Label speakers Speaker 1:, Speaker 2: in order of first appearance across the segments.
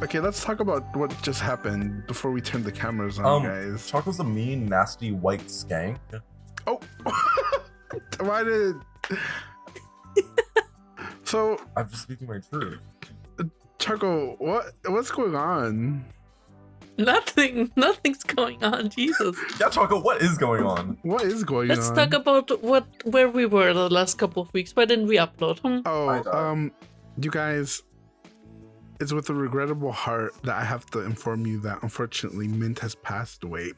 Speaker 1: Okay, let's talk about what just happened before we turn the cameras on, guys.
Speaker 2: Choco's a mean, nasty white skank.
Speaker 1: Oh, why did? So
Speaker 2: I'm just speaking my truth.
Speaker 1: Choco, what's going on?
Speaker 3: Nothing's going on. Jesus.
Speaker 2: Yeah, Choco, what is going on?
Speaker 1: What is going
Speaker 3: Let's
Speaker 1: on?
Speaker 3: talk about where we were the last couple of weeks. Why didn't we upload?
Speaker 1: Oh, you guys, it's with a regrettable heart that I have to inform you that unfortunately Mint has passed away.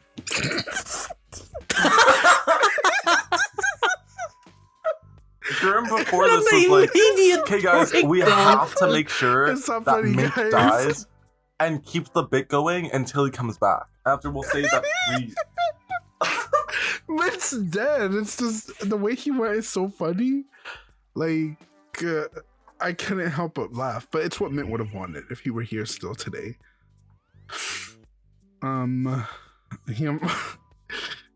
Speaker 2: Girm before this was like, okay guys, we have to make sure that Mint dies and keep the bit going until he comes back. After we'll say that we...
Speaker 1: Mint's dead. It's just the way he went is so funny. Like, I couldn't help but laugh. But it's what Mint would have wanted if he were here still today.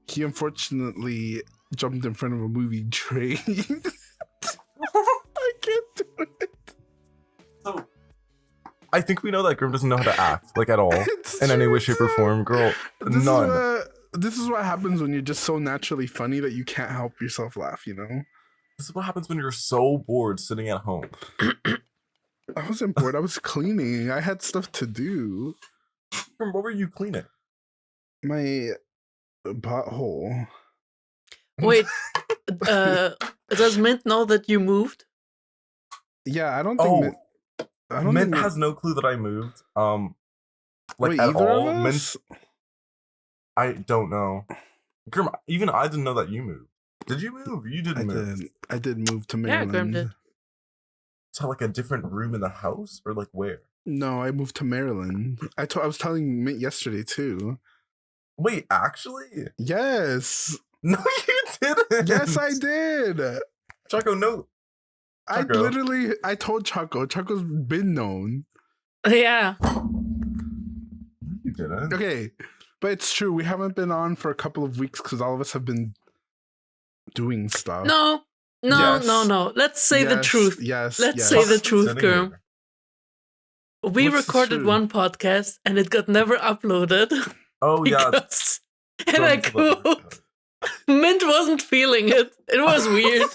Speaker 1: He unfortunately jumped in front of a movie train. I can't do it.
Speaker 2: So, I think we know that Girm doesn't know how to act, like at all, in any way, shape, or form. Girl, none.
Speaker 1: This is what happens when you're just so naturally funny that you can't help yourself laugh, you know?
Speaker 2: This is what happens when you're so bored sitting at home.
Speaker 1: I wasn't bored. I was cleaning. I had stuff to do.
Speaker 2: Girm, what were you cleaning?
Speaker 1: My butthole.
Speaker 3: Wait, does Mint know that you moved?
Speaker 1: Yeah, I don't think
Speaker 2: Mint has no clue that I moved.
Speaker 1: Wait,
Speaker 2: at
Speaker 1: either
Speaker 2: all.
Speaker 1: of us?
Speaker 2: I don't know. Girm, even I didn't know that you moved. Did you move? You didn't move.
Speaker 1: I did move to Maryland.
Speaker 3: Yeah, Girm did.
Speaker 2: To like a different room in the house, or like where?
Speaker 1: No, I moved to Maryland. I was telling Mint yesterday too.
Speaker 2: Wait, actually?
Speaker 1: Yes.
Speaker 2: No, you didn't.
Speaker 1: Yes, I did.
Speaker 2: Choco, no.
Speaker 1: Choco. I told Choco. Choco's been known.
Speaker 3: Yeah.
Speaker 2: You didn't.
Speaker 1: Okay, but it's true. We haven't been on for a couple of weeks because all of us have been doing stuff.
Speaker 3: No. Let's say the truth.
Speaker 1: Yes.
Speaker 3: Let's say the truth, Girm. We
Speaker 1: What's
Speaker 3: recorded one podcast and it got never uploaded.
Speaker 2: Oh, yeah.
Speaker 3: And I quote, Mint wasn't feeling it. It was weird.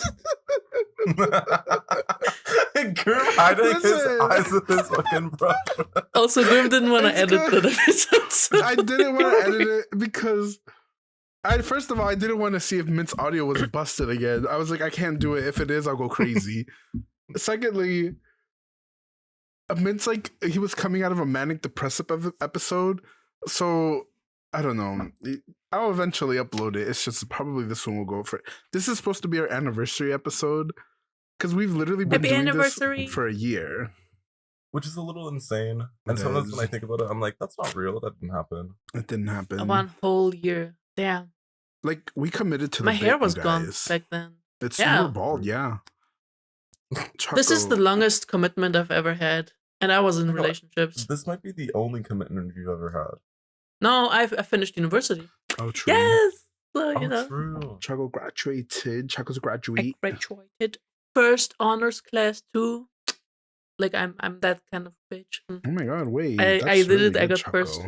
Speaker 2: Girm hiding his eyes with his fucking brother.
Speaker 3: Also, Girm didn't want to edit that episode. So
Speaker 1: I didn't want to edit it because first of all, I didn't want to see if Mint's audio was busted again. I was like, I can't do it. If it is, I'll go crazy. Secondly, Mint's like, he was coming out of a manic depressive episode. So, I don't know. I'll eventually upload it. It's just probably this one will go for it. This is supposed to be our anniversary episode because we've literally been doing this for a year.
Speaker 2: Which is a little insane. And sometimes when I think about it, I'm like, that's not real. That didn't happen.
Speaker 1: It didn't happen.
Speaker 3: 1 whole year. Damn.
Speaker 1: Like, we committed to
Speaker 3: My hair was gone back then.
Speaker 1: You were bald, yeah.
Speaker 3: This is the longest commitment I've ever had. And I was in relationships.
Speaker 2: This might be the only commitment you've ever had.
Speaker 3: No, I finished university.
Speaker 1: Oh, true.
Speaker 3: Yes! So, you know.
Speaker 2: True.
Speaker 1: Choco graduated. Choco's graduate.
Speaker 3: I graduated. First honors class too. Like, I'm that kind of bitch.
Speaker 1: Oh my god, wait.
Speaker 3: I did it. I got
Speaker 1: Choco.
Speaker 3: first.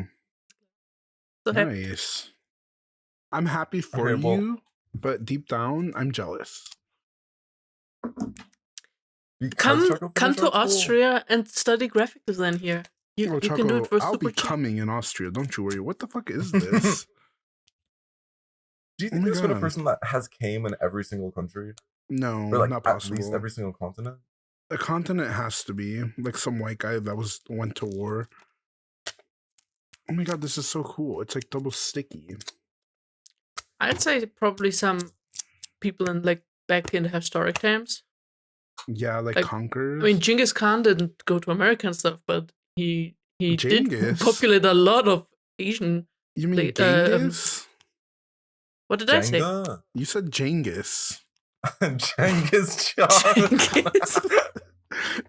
Speaker 3: So happy.
Speaker 1: Nice. I'm happy for you, but deep down, I'm jealous.
Speaker 3: Come to Austria and study graphic design here. You
Speaker 1: Choco,
Speaker 3: can do it for
Speaker 1: I'll
Speaker 3: super
Speaker 1: be
Speaker 3: cheap.
Speaker 1: coming in Austria. Don't you worry. What the fuck is this?
Speaker 2: Do you think there's been a person that has came in every single country?
Speaker 1: No,
Speaker 2: or like
Speaker 1: not possible.
Speaker 2: At least every single continent?
Speaker 1: A continent has to be. Like some white guy that went to war. Oh my god, this is so cool. It's like double sticky.
Speaker 3: I'd say probably some people in like back in the historic times.
Speaker 1: Yeah, like conquerors.
Speaker 3: I mean, Genghis Khan didn't go to America and stuff, but he did
Speaker 1: Genghis?
Speaker 3: populate a lot of Asian.
Speaker 1: You mean Genghis?
Speaker 3: What did I say?
Speaker 1: You said Genghis.
Speaker 2: Genghis Khan.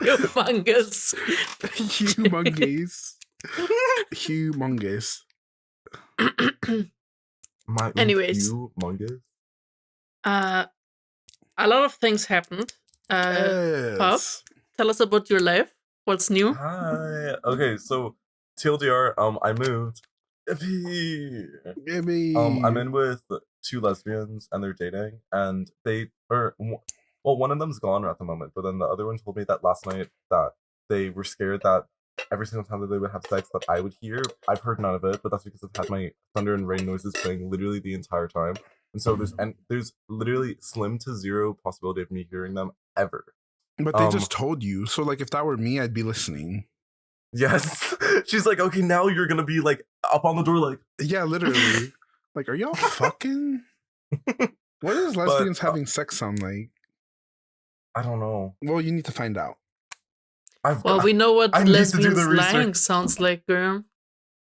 Speaker 3: Humongous.
Speaker 1: Humongous.
Speaker 3: Anyways.
Speaker 2: Humongous.
Speaker 3: A lot of things happened.
Speaker 1: Yes.
Speaker 3: Pop, tell us about your life. What's new?
Speaker 2: Hi. Okay, so TLDR, I moved. I'm in with 2 lesbians and they're dating, and one of them's gone at the moment, but then the other one told me that last night that they were scared that every single time that they would have sex that I would hear. I've heard none of it, but that's because I've had my thunder and rain noises playing literally the entire time. And so there's literally slim to zero possibility of me hearing them ever.
Speaker 1: But they just told you. So like if that were me, I'd be listening.
Speaker 2: Yes. She's like, okay, now you're gonna be like up on the door like,
Speaker 1: yeah, literally. Like, are y'all fucking? What does lesbians having sex sound like?
Speaker 2: I don't know.
Speaker 1: Well, you need to find out.
Speaker 3: We know what lesbians lying sounds like, girm.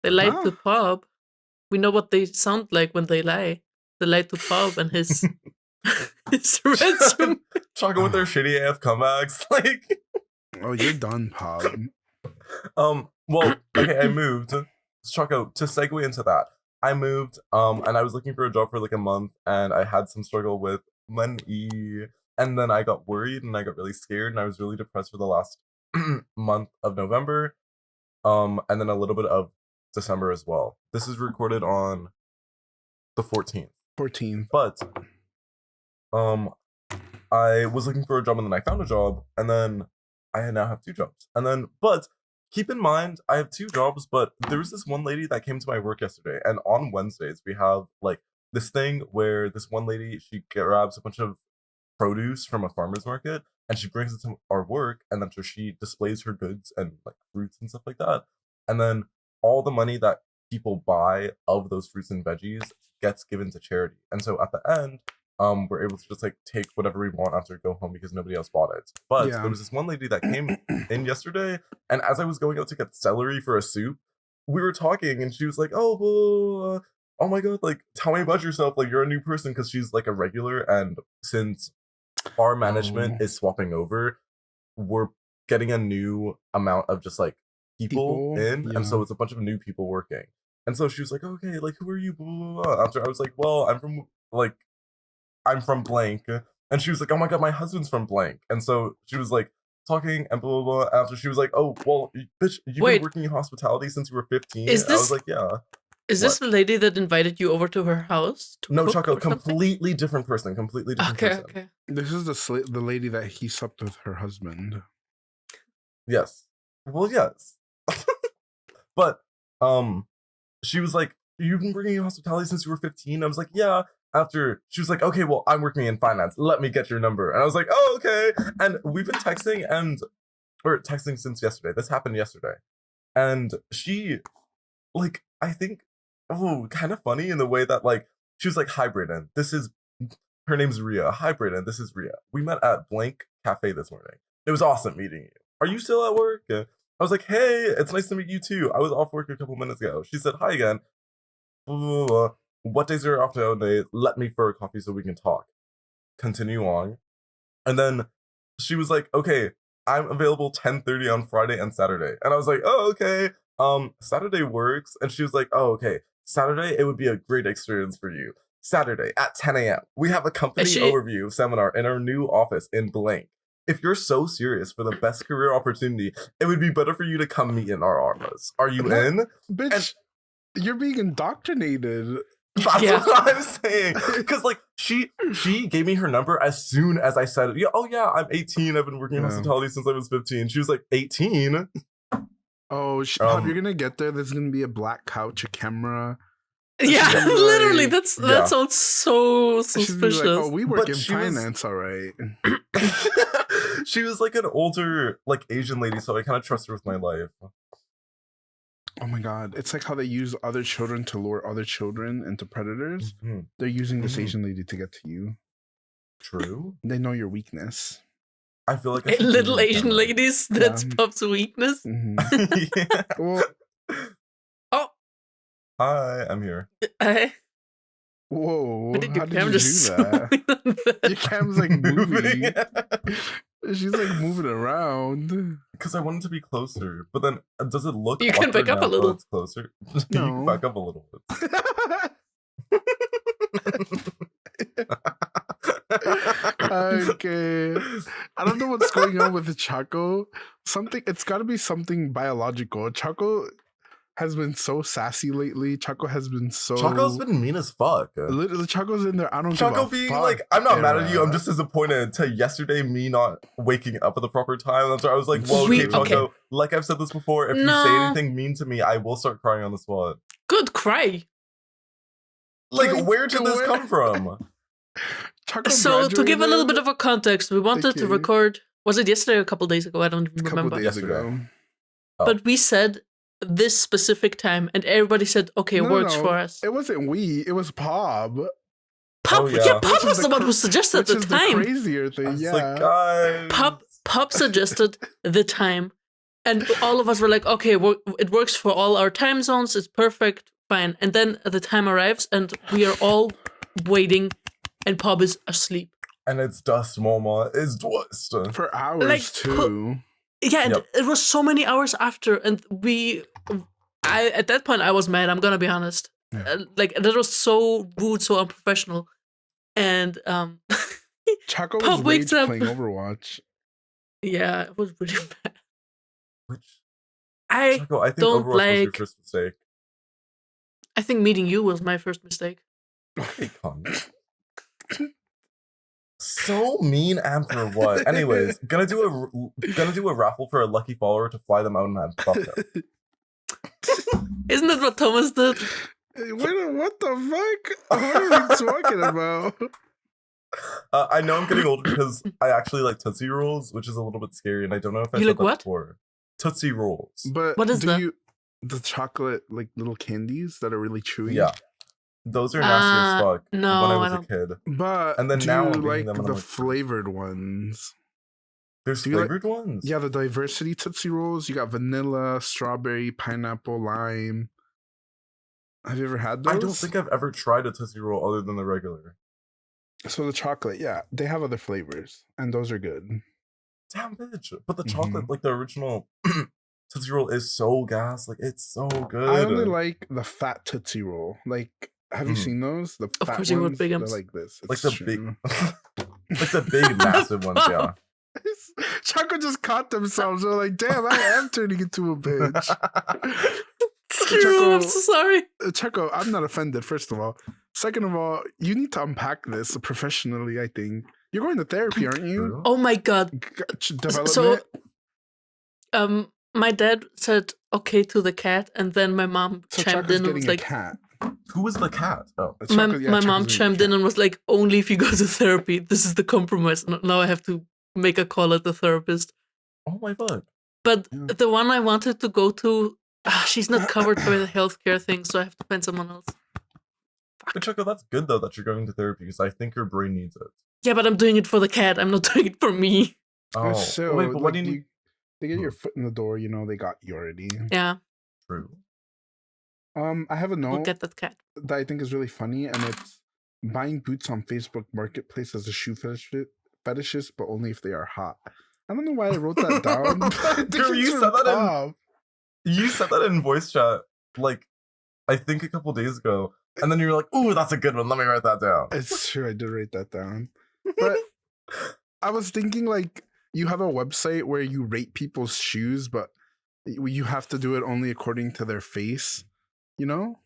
Speaker 3: They lie to Pub. We know what they sound like when they lie. They lie to Pub and his resume.
Speaker 2: Talking with their shitty AF comebacks, like.
Speaker 1: Oh, you're done, Pub.
Speaker 2: Well, okay, I moved. Choco, to segue into that, I moved, and I was looking for a job for like a month, and I had some struggle with money, and then I got worried, and I got really scared, and I was really depressed for the last month of November, and then a little bit of December as well. This is recorded on the 14th. But, I was looking for a job, and then I found a job, and then I now have 2 jobs, and then, but keep in mind, I have 2 jobs, but there was this one lady that came to my work yesterday, and on Wednesdays, we have, like, this thing where this one lady, she grabs a bunch of produce from a farmer's market, and she brings it to our work, and then so she displays her goods and, like, fruits and stuff like that, and then all the money that people buy of those fruits and veggies gets given to charity, and so at the end, we're able to just like take whatever we want after go home because nobody else bought it. But there was this one lady that came in yesterday, and as I was going out to get celery for a soup, we were talking, and she was like, "Oh, oh my god, like tell me about yourself. Like you're a new person," because she's like a regular, and since our management is swapping over, we're getting a new amount of just like people in, and so it's a bunch of new people working. And so she was like, "Okay, like who are you?" Blah, blah, blah. After I was like, "Well, I'm from blank," and she was like, "Oh my god, my husband's from blank," and so she was like talking and blah blah blah. After she was like, "Oh well, bitch, you've been working in hospitality since you were 15." I was like, "Yeah."
Speaker 3: Is this the lady that invited you over to her house?
Speaker 2: No, Choco, completely different person. Completely different person.
Speaker 3: Okay.
Speaker 1: This is the lady that he slept with her husband.
Speaker 2: Yes. Well, yes. But she was like, "You've been working in hospitality since you were 15." I was like, "Yeah." After she was like, "Okay, well, I'm working in finance. Let me get your number." And I was like, "Oh, okay." And we've been texting since yesterday. This happened yesterday. And she, like, I think, kind of funny in the way that, like, she was like, "Hi, Brayden. Her name's Ria. Hi, Brayden. This is Ria. We met at blank cafe this morning. It was awesome meeting you. Are you still at work?" I was like, "Hey, it's nice to meet you too. I was off work a couple minutes ago." She said, "Hi again. Blah, blah, blah. What days are off today? Let me for a coffee so we can talk." Continue on. And then she was like, "Okay, I'm available 10:30 on Friday and Saturday." And I was like, "Oh, okay. Saturday works." And she was like, "Oh, okay. Saturday, it would be a great experience for you. Saturday at 10 a.m. We have a company overview seminar in our new office in blank. If you're so serious for the best career opportunity, it would be better for you to come meet in our office. Are you in?"
Speaker 1: Bitch, you're being indoctrinated.
Speaker 2: That's what I'm saying. Because like she gave me her number as soon as I said, "Yeah, oh yeah, I'm 18. I've been working in hospitality since I was 15." She was like, 18?
Speaker 1: Oh, you're gonna get there. There's gonna be a black couch, a camera.
Speaker 3: Yeah, literally. That sounds so suspicious.
Speaker 1: Like, "Oh, we work in finance, all right."
Speaker 2: She was like an older, like Asian lady, so I kind of trust her with my life.
Speaker 1: Oh my god. It's like how they use other children to lure other children into predators. Mm-hmm. They're using this Asian lady to get to you.
Speaker 2: True.
Speaker 1: They know your weakness.
Speaker 2: I feel like
Speaker 3: little Asian ladies, that's Pup's weakness.
Speaker 1: Mm-hmm. Yeah. Well,
Speaker 2: hi, I'm here.
Speaker 1: Whoa.
Speaker 3: How did you
Speaker 1: do that? Your cam's like moving. She's like moving around.
Speaker 2: Because I want it to be closer. But then does it look
Speaker 3: You can back up a little.
Speaker 2: It's closer?
Speaker 1: No.
Speaker 2: You can back up a little bit.
Speaker 1: Okay. I don't know what's going on with the Choco. It's got to be something biological. Choco has been so sassy lately. Choco's
Speaker 2: been mean as fuck.
Speaker 1: Literally, Choco's in there. I don't
Speaker 2: Choco
Speaker 1: give a
Speaker 2: being
Speaker 1: fuck
Speaker 2: like, I'm not mad
Speaker 1: era.
Speaker 2: at you. I'm just disappointed to yesterday me not waking up at the proper time. That's why I was like, well, okay, Choco, like I've said this before, if you say anything mean to me, I will start crying on the spot.
Speaker 3: Good cry.
Speaker 2: Like where did this come from?
Speaker 3: So to give a little bit of a context, we wanted to record, was it yesterday or a couple days ago? I don't even remember.
Speaker 1: Days ago.
Speaker 3: But we said this specific time and everybody said, okay, it works for us.
Speaker 1: It wasn't we, it was Pob.
Speaker 3: Pob, Pob was the one who suggested at the time.
Speaker 1: The crazier thing, yeah.
Speaker 2: Like, guys.
Speaker 3: Pob suggested the time and all of us were like, okay, it works for all our time zones, it's perfect, fine. And then the time arrives and we are all waiting and Pob is asleep.
Speaker 2: And it's dust, mama. It's dust.
Speaker 1: For hours, too.
Speaker 3: Yeah, and it was so many hours after, and at that point, I was mad, I'm gonna be honest.
Speaker 1: Yeah.
Speaker 3: That was so rude, so unprofessional. And,
Speaker 1: Choco was rage playing Overwatch.
Speaker 3: Yeah, it was really bad.
Speaker 2: Choco, I think
Speaker 3: don't
Speaker 2: Overwatch was your first mistake.
Speaker 3: I think meeting you was my first mistake.
Speaker 2: Okay, come. So mean and for what? Anyways, gonna do a raffle for a lucky follower to fly them out and have buffet.
Speaker 3: Isn't that what Thomas did?
Speaker 1: What the fuck? What are we talking about?
Speaker 2: I know I'm getting older because I actually like Tootsie Rolls, which is a little bit scary, and I don't know if I said that before. Tootsie Rolls.
Speaker 1: But
Speaker 3: what is that?
Speaker 1: The chocolate like little candies that are really chewy?
Speaker 2: Yeah. Those are nasty as fuck when I was a kid.
Speaker 1: But
Speaker 2: and then now I'm
Speaker 1: like
Speaker 2: them
Speaker 1: the flavored ones.
Speaker 2: There's flavored ones?
Speaker 1: Yeah, the diversity Tootsie Rolls. You got vanilla, strawberry, pineapple, lime. Have you ever had those?
Speaker 2: I don't think I've ever tried a Tootsie Roll other than the regular.
Speaker 1: So the chocolate, yeah. They have other flavors, and those are good.
Speaker 2: Damn, bitch. But the chocolate, like the original Tootsie Roll is so gas. Like, it's so good.
Speaker 1: I only like the fat Tootsie Roll. Like, have you seen those? The fat ones? You would big ones? Like this.
Speaker 2: Like the big, like the big, massive ones, yeah.
Speaker 1: Choco just caught themselves. They're like, damn, I am turning into a bitch.
Speaker 3: Choco, I'm so sorry.
Speaker 1: Choco, I'm not offended, first of all. Second of all, you need to unpack this professionally, I think. You're going to therapy, aren't you?
Speaker 3: Oh my god. So, my dad said okay to the cat, and then my mom chimed in and was like,
Speaker 1: cat.
Speaker 2: Who was the cat? Oh,
Speaker 3: my mom chimed in and was like, only if you go to therapy. This is the compromise. Now I have to make a call at the therapist.
Speaker 2: Oh my god.
Speaker 3: But the one I wanted to go to, she's not covered by the healthcare thing, so I have to find someone else.
Speaker 2: But Choco, that's good though that you're going to therapy because I think your brain needs it.
Speaker 3: Yeah, but I'm doing it for the cat. I'm not doing it for me.
Speaker 1: Oh, so wait, but what do you need? They get your foot in the door, you know they got you already.
Speaker 3: Yeah.
Speaker 2: True.
Speaker 1: I have a note
Speaker 3: We'll get that cat
Speaker 1: that I think is really funny, and it's buying boots on Facebook Marketplace as a shoe fetishist, but only if they are hot. I don't know why I wrote that down.
Speaker 2: Girl, you said that in voice chat, like, I think a couple days ago, and then you were like, ooh, that's a good one, let me write that down.
Speaker 1: It's true, I did write that down. But I was thinking, like, you have a website where you rate people's shoes, but you have to do it only according to their face, you know?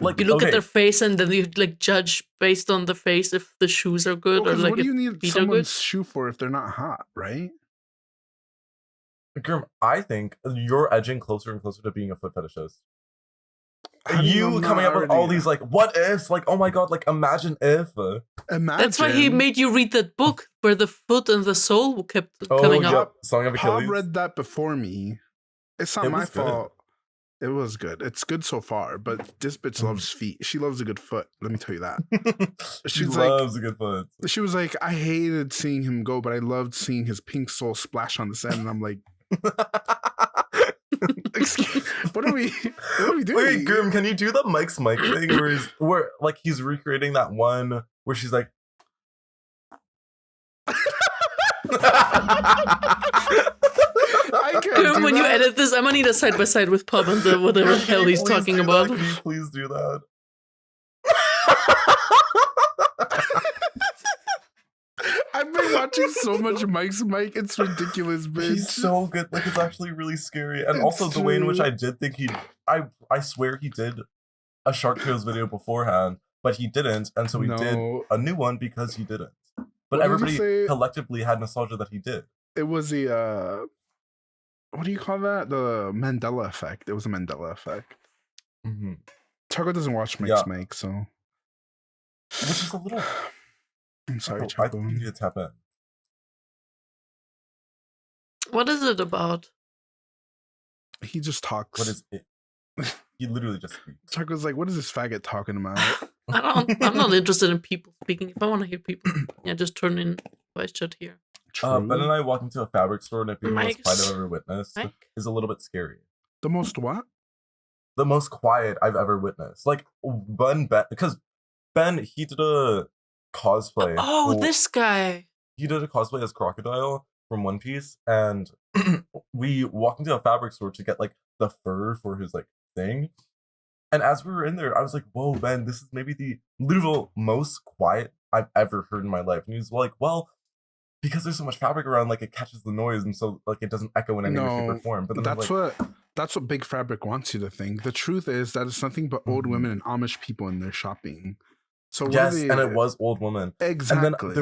Speaker 3: Like, you look at their face and then you, like, judge based on the face if the shoes are good or, like,
Speaker 1: what do you need someone's shoe for if they're not hot, right?
Speaker 2: Girm, I think you're edging closer and closer to being a foot fetishist. You coming up with all these, like, what ifs? Like, oh my god, like, imagine if.
Speaker 3: That's why he made you read that book where the foot and the soul kept coming up.
Speaker 2: Song of Achilles.
Speaker 1: Bob read that before me. It's not my fault. It was good. It's good so far, but this bitch loves feet. She loves a good foot. Let me tell you that.
Speaker 2: She loves a good foot.
Speaker 1: She was like, I hated seeing him go, but I loved seeing his pink soul splash on the sand. And I'm like, what are we doing?
Speaker 2: Wait, Girm, can you do the Mike's Mike thing where like he's recreating that one where she's like
Speaker 3: Girm, when you edit this, I'm gonna need a side by side with Pub and the whatever the hell he's talking about.
Speaker 2: Can you please do that?
Speaker 1: watching so much Mike's Mike. It's ridiculous, bitch.
Speaker 2: He's so good. Like, it's actually really scary. And also the way in which I did think I swear he did a Shark Tales video beforehand, but he didn't. And so he did a new one because he didn't. But everybody collectively had nostalgia that he did.
Speaker 1: It was the, what do you call that? The Mandela effect. It was a Mandela effect.
Speaker 2: Mm-hmm.
Speaker 1: Choco doesn't watch Mike's Mike, so.
Speaker 2: Which is a little...
Speaker 1: I'm sorry, Choco.
Speaker 2: I think you need to tap in.
Speaker 3: What is it about?
Speaker 1: He just talks.
Speaker 2: What is it? He literally just speaks.
Speaker 1: Choco's like, what is this faggot talking about?
Speaker 3: I'm not interested in people speaking. If I want to hear people, just turn in voice chat here.
Speaker 2: Ben and I walked into a fabric store, and I think the most quiet I've ever witnessed is a little bit scary.
Speaker 1: The most what?
Speaker 2: The most quiet I've ever witnessed. Like, because Ben, he did a cosplay.
Speaker 3: This guy.
Speaker 2: He did a cosplay as Crocodile from One Piece, and we walked into a fabric store to get, like, the fur for his, like, thing. And as we were in there, I was like, whoa, Ben, this is maybe the literal most quiet I've ever heard in my life. And he was like, well, because there's so much fabric around, like, it catches the noise, and so, like, it doesn't echo in any way, shape, or form. But then
Speaker 1: that's what big fabric wants you to think. The truth is that it's nothing but old women and Amish people in there shopping. So
Speaker 2: yes, and it was old women.
Speaker 1: Exactly.
Speaker 2: And then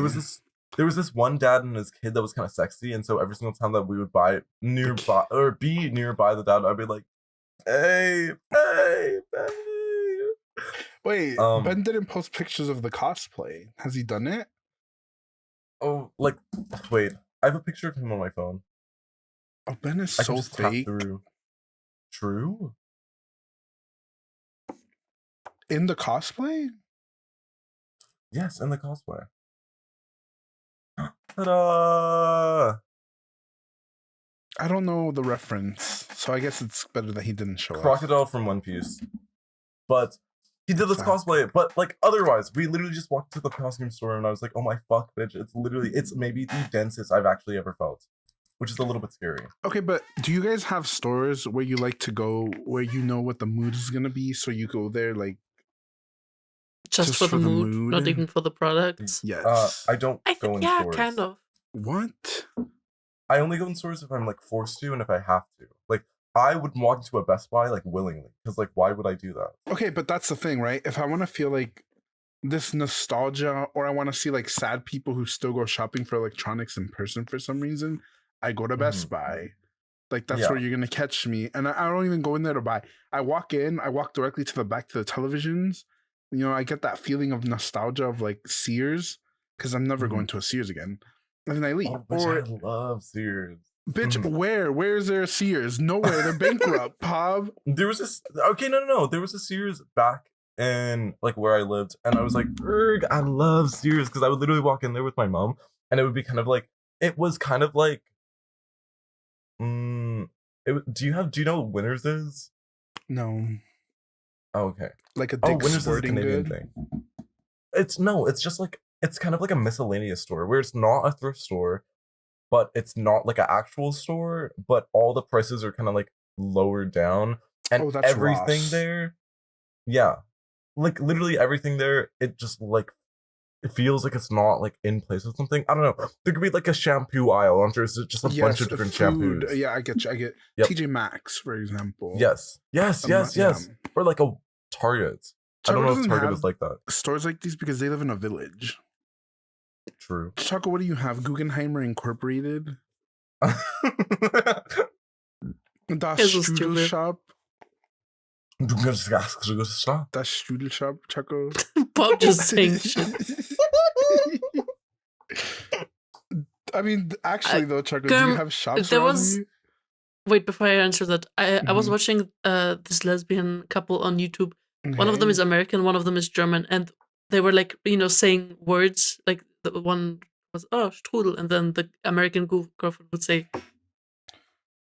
Speaker 2: there was this one dad and his kid that was kind of sexy, and so every single time that we would be nearby the dad, I'd be like, hey.
Speaker 1: Wait, Ben didn't post pictures of the cosplay. Has he done it?
Speaker 2: Oh, like, wait. I have a picture of him on my phone.
Speaker 1: Oh, Ben is so fake.
Speaker 2: True?
Speaker 1: In the cosplay?
Speaker 2: Yes, in the cosplay. Ta-da!
Speaker 1: I don't know the reference, so I guess it's better that he didn't show up.
Speaker 2: Crocodile from One Piece. But he did this cosplay, but like otherwise, we literally just walked to the costume store and I was like, oh my fuck, bitch, it's maybe the densest I've actually ever felt. Which is a little bit scary.
Speaker 1: Okay, but do you guys have stores where you like to go where you know what the mood is gonna be, so you go there like
Speaker 3: just for the mood, not even for the products?
Speaker 1: Yes.
Speaker 2: I don't go in stores.
Speaker 3: Kind of.
Speaker 1: What?
Speaker 2: I only go in stores if I'm like forced to and if I have to. Like, I would walk into a Best Buy like willingly, because like, why would I do that?
Speaker 1: Okay, but that's the thing, right? If I want to feel like this nostalgia, or I want to see like sad people who still go shopping for electronics in person for some reason, I go to Best Buy. Like, that's where you're gonna catch me, and I don't even go in there to buy. I walk directly to the back to the televisions. You know, I get that feeling of nostalgia of like Sears, because I'm never going to a Sears again. And then I leave.
Speaker 2: I love Sears.
Speaker 1: Bitch, where is there a Sears? Nowhere. They're bankrupt, Pop.
Speaker 2: There was this. Okay, no. There was a Sears back in like where I lived, and I was like, "Erg, I love Sears," because I would literally walk in there with my mom, and it would be kind of like, it was kind of like, do you know what Winners is?
Speaker 1: No.
Speaker 2: Oh, okay.
Speaker 1: Like a Dick's Sporting Good
Speaker 2: thing. It's just like, it's kind of like a miscellaneous store where it's not a thrift store, but it's not like an actual store, but all the prices are kind of like lowered down, and everything Ross. There, like literally everything there, it just like, it feels like it's not like in place or something. I don't know. There could be like a shampoo aisle, and there's just a bunch of different shampoos.
Speaker 1: Yeah, I get TJ Maxx, for example.
Speaker 2: Yes. Or like a Target. I don't know if Target is like that.
Speaker 1: Stores like these because they live in a village.
Speaker 2: True.
Speaker 1: Choco, what do you have? Guggenheimer Incorporated? Das Strudelshop? Das Strudelshop, Choco?
Speaker 3: Bob just saying shit.
Speaker 1: I mean, actually though, Choco, do you have shops around you?
Speaker 3: Wait, before I answer that, I was watching this lesbian couple on YouTube. Okay. One of them is American, one of them is German, and they were like, saying words, like the one was, oh, strudel, and then the American girlfriend would say,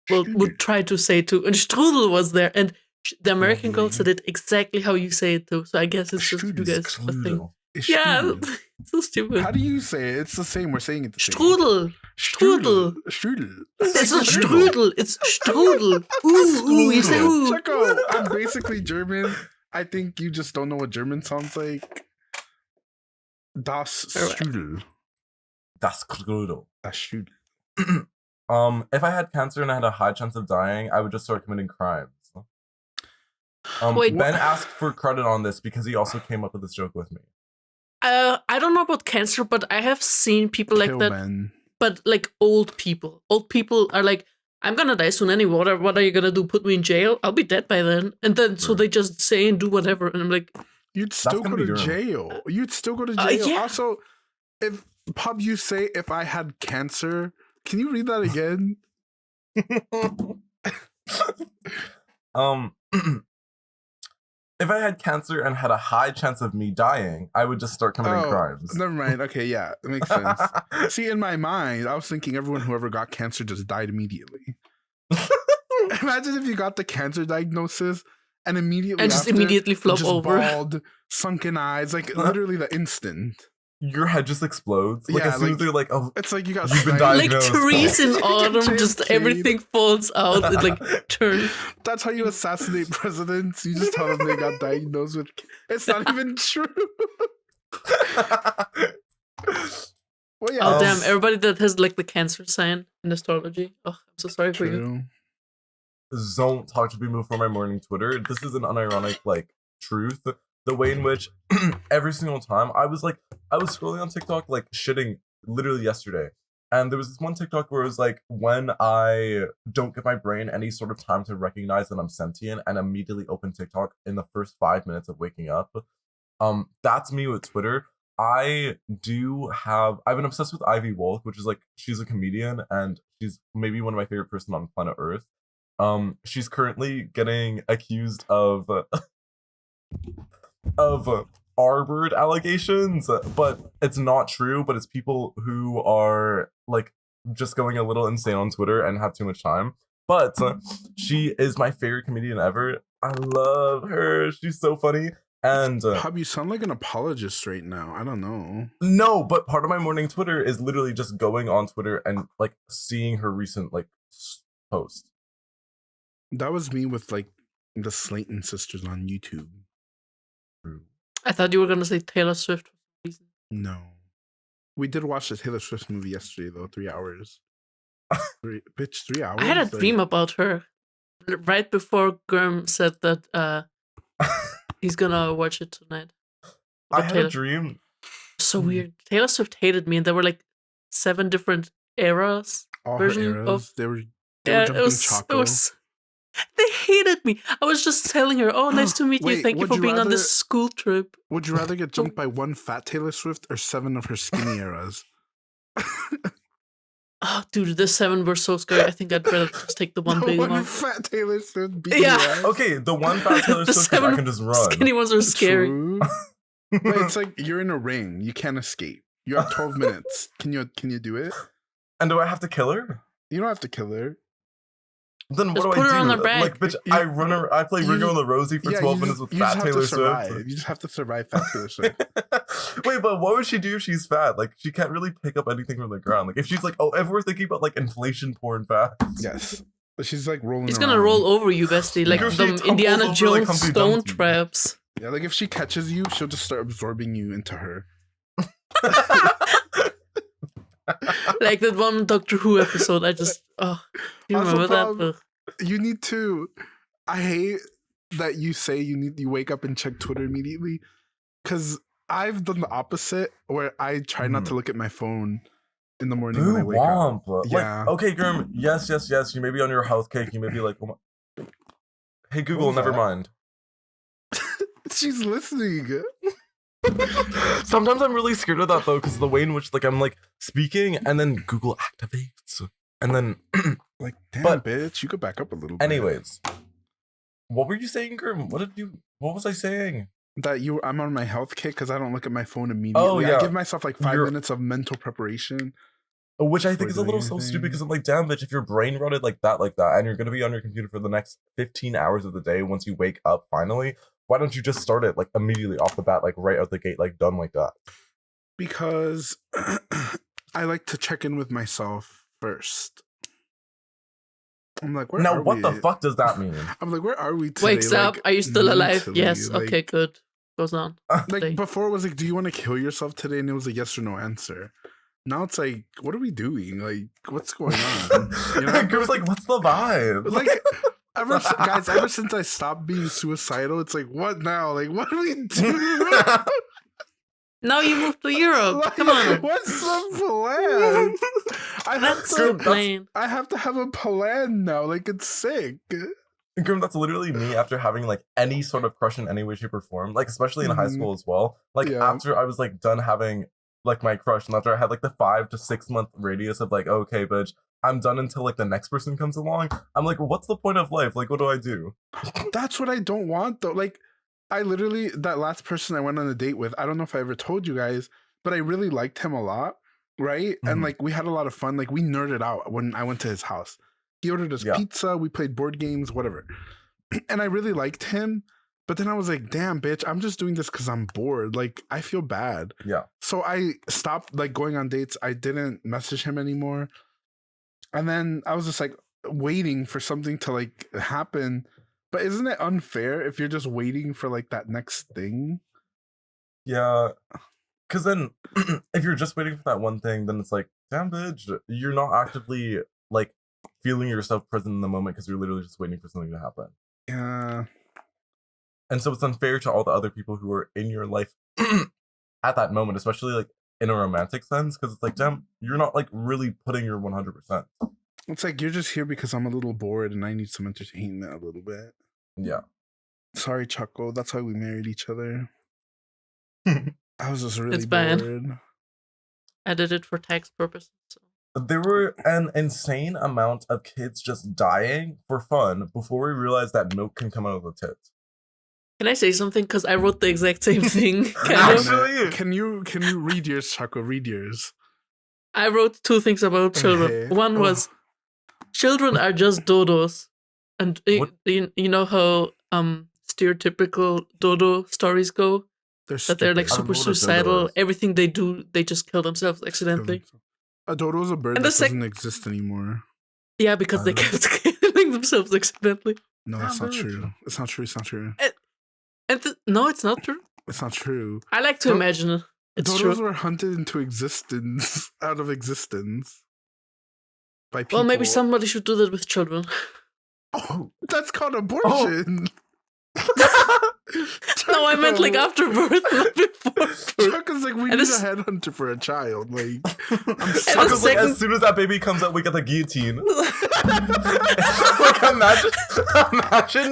Speaker 3: would try to say too, and strudel was there, and the American girl said it exactly how you say it too, so I guess it's just you guys a thing. Yeah, it's so stupid.
Speaker 1: How do you say it? It's the same, we're saying it the same.
Speaker 3: Strudel. It's not strudel, it's strudel. Ooh, you say ooh.
Speaker 1: Choco, I'm basically German. I think you just don't know what German sounds like. Das Strudel.
Speaker 2: Das crudo.
Speaker 1: That's true.
Speaker 2: If I had cancer and I had a high chance of dying, I would just start committing crimes.
Speaker 3: Wait,
Speaker 2: Ben asked for credit on this because he also came up with this joke with me.
Speaker 3: I don't know about cancer, but I have seen people like that.
Speaker 1: Ben.
Speaker 3: But like old people. Old people are like, I'm gonna die soon anyway. What are you gonna do? Put me in jail? I'll be dead by then. And then so they just say and do whatever. And I'm like,
Speaker 1: you'd still go to jail. You'd still go to jail.
Speaker 3: Yeah.
Speaker 1: Also, if Pub, you say if I had cancer, can you read that again?
Speaker 2: If I had cancer and had a high chance of me dying, I would just start committing crimes.
Speaker 1: Never mind. Okay, yeah, it makes sense. See, in my mind, I was thinking everyone who ever got cancer just died immediately. Imagine if you got the cancer diagnosis and immediately
Speaker 3: flop over,
Speaker 1: bald, sunken eyes, like literally the instant.
Speaker 2: Your head just explodes. Like as soon as they're like, oh,
Speaker 1: it's like you got
Speaker 2: you've been diagnosed.
Speaker 3: Like trees in autumn, just everything falls out. It like turns.
Speaker 1: That's how you assassinate presidents. You just tell them they got diagnosed with. It's not even true.
Speaker 3: Well, yeah. Oh damn! Everybody that has like the cancer sign in astrology. Oh, I'm so sorry for you.
Speaker 2: Don't talk to people for my morning Twitter. This is an unironic like truth. The way in which every single time I was scrolling on TikTok, like shitting literally yesterday. And there was this one TikTok where it was like, when I don't give my brain any sort of time to recognize that I'm sentient and immediately open TikTok in the first 5 minutes of waking up. That's me with Twitter. I've been obsessed with Ivy Wolf, which is like, she's a comedian and she's maybe one of my favorite person on planet Earth. She's currently getting accused of R-word allegations, but it's not true, but it's people who are like just going a little insane on Twitter and have too much time. But she is my favorite comedian ever. I love her. She's so funny. And
Speaker 1: Pub, you sound like an apologist right now. I don't know.
Speaker 2: No, but part of my morning Twitter is literally just going on Twitter and like seeing her recent like post.
Speaker 1: That was me with like the Slayton sisters on YouTube.
Speaker 3: I thought you were gonna say Taylor Swift.
Speaker 1: No, we did watch the Taylor Swift movie yesterday though. 3 hours. 3 hours.
Speaker 3: I had a dream about her right before Girm said that he's gonna watch it tonight.
Speaker 2: I had a dream.
Speaker 3: So weird. Taylor Swift hated me, and there were like 7 different eras.
Speaker 1: All her eras. They were jumping Choco.
Speaker 3: They hated me. I was just telling her, "Oh, nice to meet you. Thank you for being on this school trip."
Speaker 1: Would you rather get jumped by one fat Taylor Swift or 7 of her skinny eras?
Speaker 3: Oh, dude, the 7 were so scary. I think I'd rather just take the one big one.
Speaker 1: Fat Taylor Swift.
Speaker 3: Yeah.
Speaker 2: Okay, the one fat Taylor Swift I can just run.
Speaker 3: Skinny ones are scary.
Speaker 1: But it's like you're in a ring. You can't escape. You have 12 minutes. Can you do it?
Speaker 2: And do I have to kill her?
Speaker 1: You don't have to kill her.
Speaker 2: Then what do I do? Like, bitch, I play Ringo and the Rosie for 12 minutes with fat Taylor Swift.
Speaker 1: You just have to survive fat Taylor Swift.
Speaker 2: Wait, but what would she do if she's fat? Like, she can't really pick up anything from the ground. Like, if she's like, oh, if we're thinking about like inflation porn fat.
Speaker 1: Yes. She's like rolling
Speaker 3: She's
Speaker 1: around.
Speaker 3: gonna roll over you, bestie. Like the Indiana Jones like stone traps.
Speaker 1: Yeah, like if she catches you, she'll just start absorbing you into her.
Speaker 3: Like that one Doctor Who episode. Do you remember that?
Speaker 1: You need to. I hate that you say you wake up and check Twitter immediately, because I've done the opposite where I try not to look at my phone in the morning when I wake up.
Speaker 2: Yeah. Like, okay, Girm. Yes. You may be on your health cake. You may be like, oh my... Hey Google, never mind.
Speaker 1: She's listening.
Speaker 2: Sometimes I'm really scared of that though, because the way in which like I'm like speaking and then Google activates and then
Speaker 1: like, damn, bitch, you could back up a little bit.
Speaker 2: Anyways, what were you saying, Girm? What was I saying?
Speaker 1: That I'm on my health kick because I don't look at my phone immediately. Oh, yeah. I give myself like 5 minutes of mental preparation.
Speaker 2: Which I think is a little so stupid because I'm like, damn, bitch, if your brain rotted like that, and you're going to be on your computer for the next 15 hours of the day once you wake up finally, why don't you just start it like immediately off the bat, like right out the gate, like done like that?
Speaker 1: Because I like to check in with myself first. I'm like, where are we?
Speaker 2: What the fuck does that mean?
Speaker 1: I'm like, where are we today?
Speaker 3: Wakes up, are you still alive? Yes, okay, good. Goes on.
Speaker 1: Like before it was like, do you want to kill yourself today? And it was a yes or no answer. Now it's like, what are we doing? Like, what's going on? You know?
Speaker 2: Girm's like, what's the vibe?
Speaker 1: Like, ever since I stopped being suicidal, it's like, what now? Like, what do we do?
Speaker 3: Now you moved to Europe.
Speaker 1: Like,
Speaker 3: Come on.
Speaker 1: What's the plan? I have to have a plan now. Like, it's sick.
Speaker 2: Girm, that's literally me after having like any sort of crush in any way, shape, or form. Like, especially in high school as well. Like, after I was like done having like my crush, and after I had like the 5 to 6 month radius of like, okay, bitch, I'm done until like the next person comes along. I'm like, what's the point of life? Like, what do I do?
Speaker 1: That's what I don't want though. Like, I literally, that last person I went on a date with, I don't know if I ever told you guys, but I really liked him a lot, right? And like, we had a lot of fun. Like, we nerded out when I went to his house. He ordered us pizza, we played board games, whatever. And I really liked him. But then I was like, damn, bitch, I'm just doing this because I'm bored. Like, I feel bad.
Speaker 2: Yeah.
Speaker 1: So I stopped like going on dates. I didn't message him anymore. And then I was just like waiting for something to like happen. But isn't it unfair if you're just waiting for like that next thing?
Speaker 2: Yeah. Because then if you're just waiting for that one thing, then it's like, damn, bitch, you're not actively like feeling yourself present in the moment because you're literally just waiting for something to happen.
Speaker 1: Yeah.
Speaker 2: And so it's unfair to all the other people who are in your life at that moment, especially like in a romantic sense, because it's like, damn, you're not like really putting your 100%.
Speaker 1: It's like, you're just here because I'm a little bored and I need some entertainment a little bit.
Speaker 2: Yeah.
Speaker 1: Sorry, Choco. That's why we married each other. I was just really
Speaker 3: bad.
Speaker 1: bored.
Speaker 3: I did it for tax purposes. So.
Speaker 2: There were an insane amount of kids just dying for fun before we realized that milk can come out of the tits.
Speaker 3: Can I say something? Because I wrote the exact same thing.
Speaker 2: Actually,
Speaker 1: can you read yours, Choco? Read yours.
Speaker 3: I wrote 2 things about children.
Speaker 1: Okay.
Speaker 3: One was, children are just dodos. And you know how stereotypical dodo stories go? They're like super suicidal. Everything they do, they just kill themselves accidentally.
Speaker 1: A dodo is a bird that doesn't exist anymore.
Speaker 3: Yeah, because they kept killing themselves accidentally.
Speaker 1: No, that's not true. It's not true. It's not true.
Speaker 3: No, it's not true.
Speaker 1: It's not true.
Speaker 3: I like to imagine it. It's
Speaker 1: dodos
Speaker 3: true.
Speaker 1: were hunted into existence, out of existence, by people.
Speaker 3: Well, maybe somebody should do that with children.
Speaker 1: Oh, that's called abortion.
Speaker 3: No, I meant like after birth, not before birth.
Speaker 1: Choco's like, we need a headhunter for a child. Like,
Speaker 2: Choco's like, as soon as that baby comes out, we get the guillotine. Like, imagine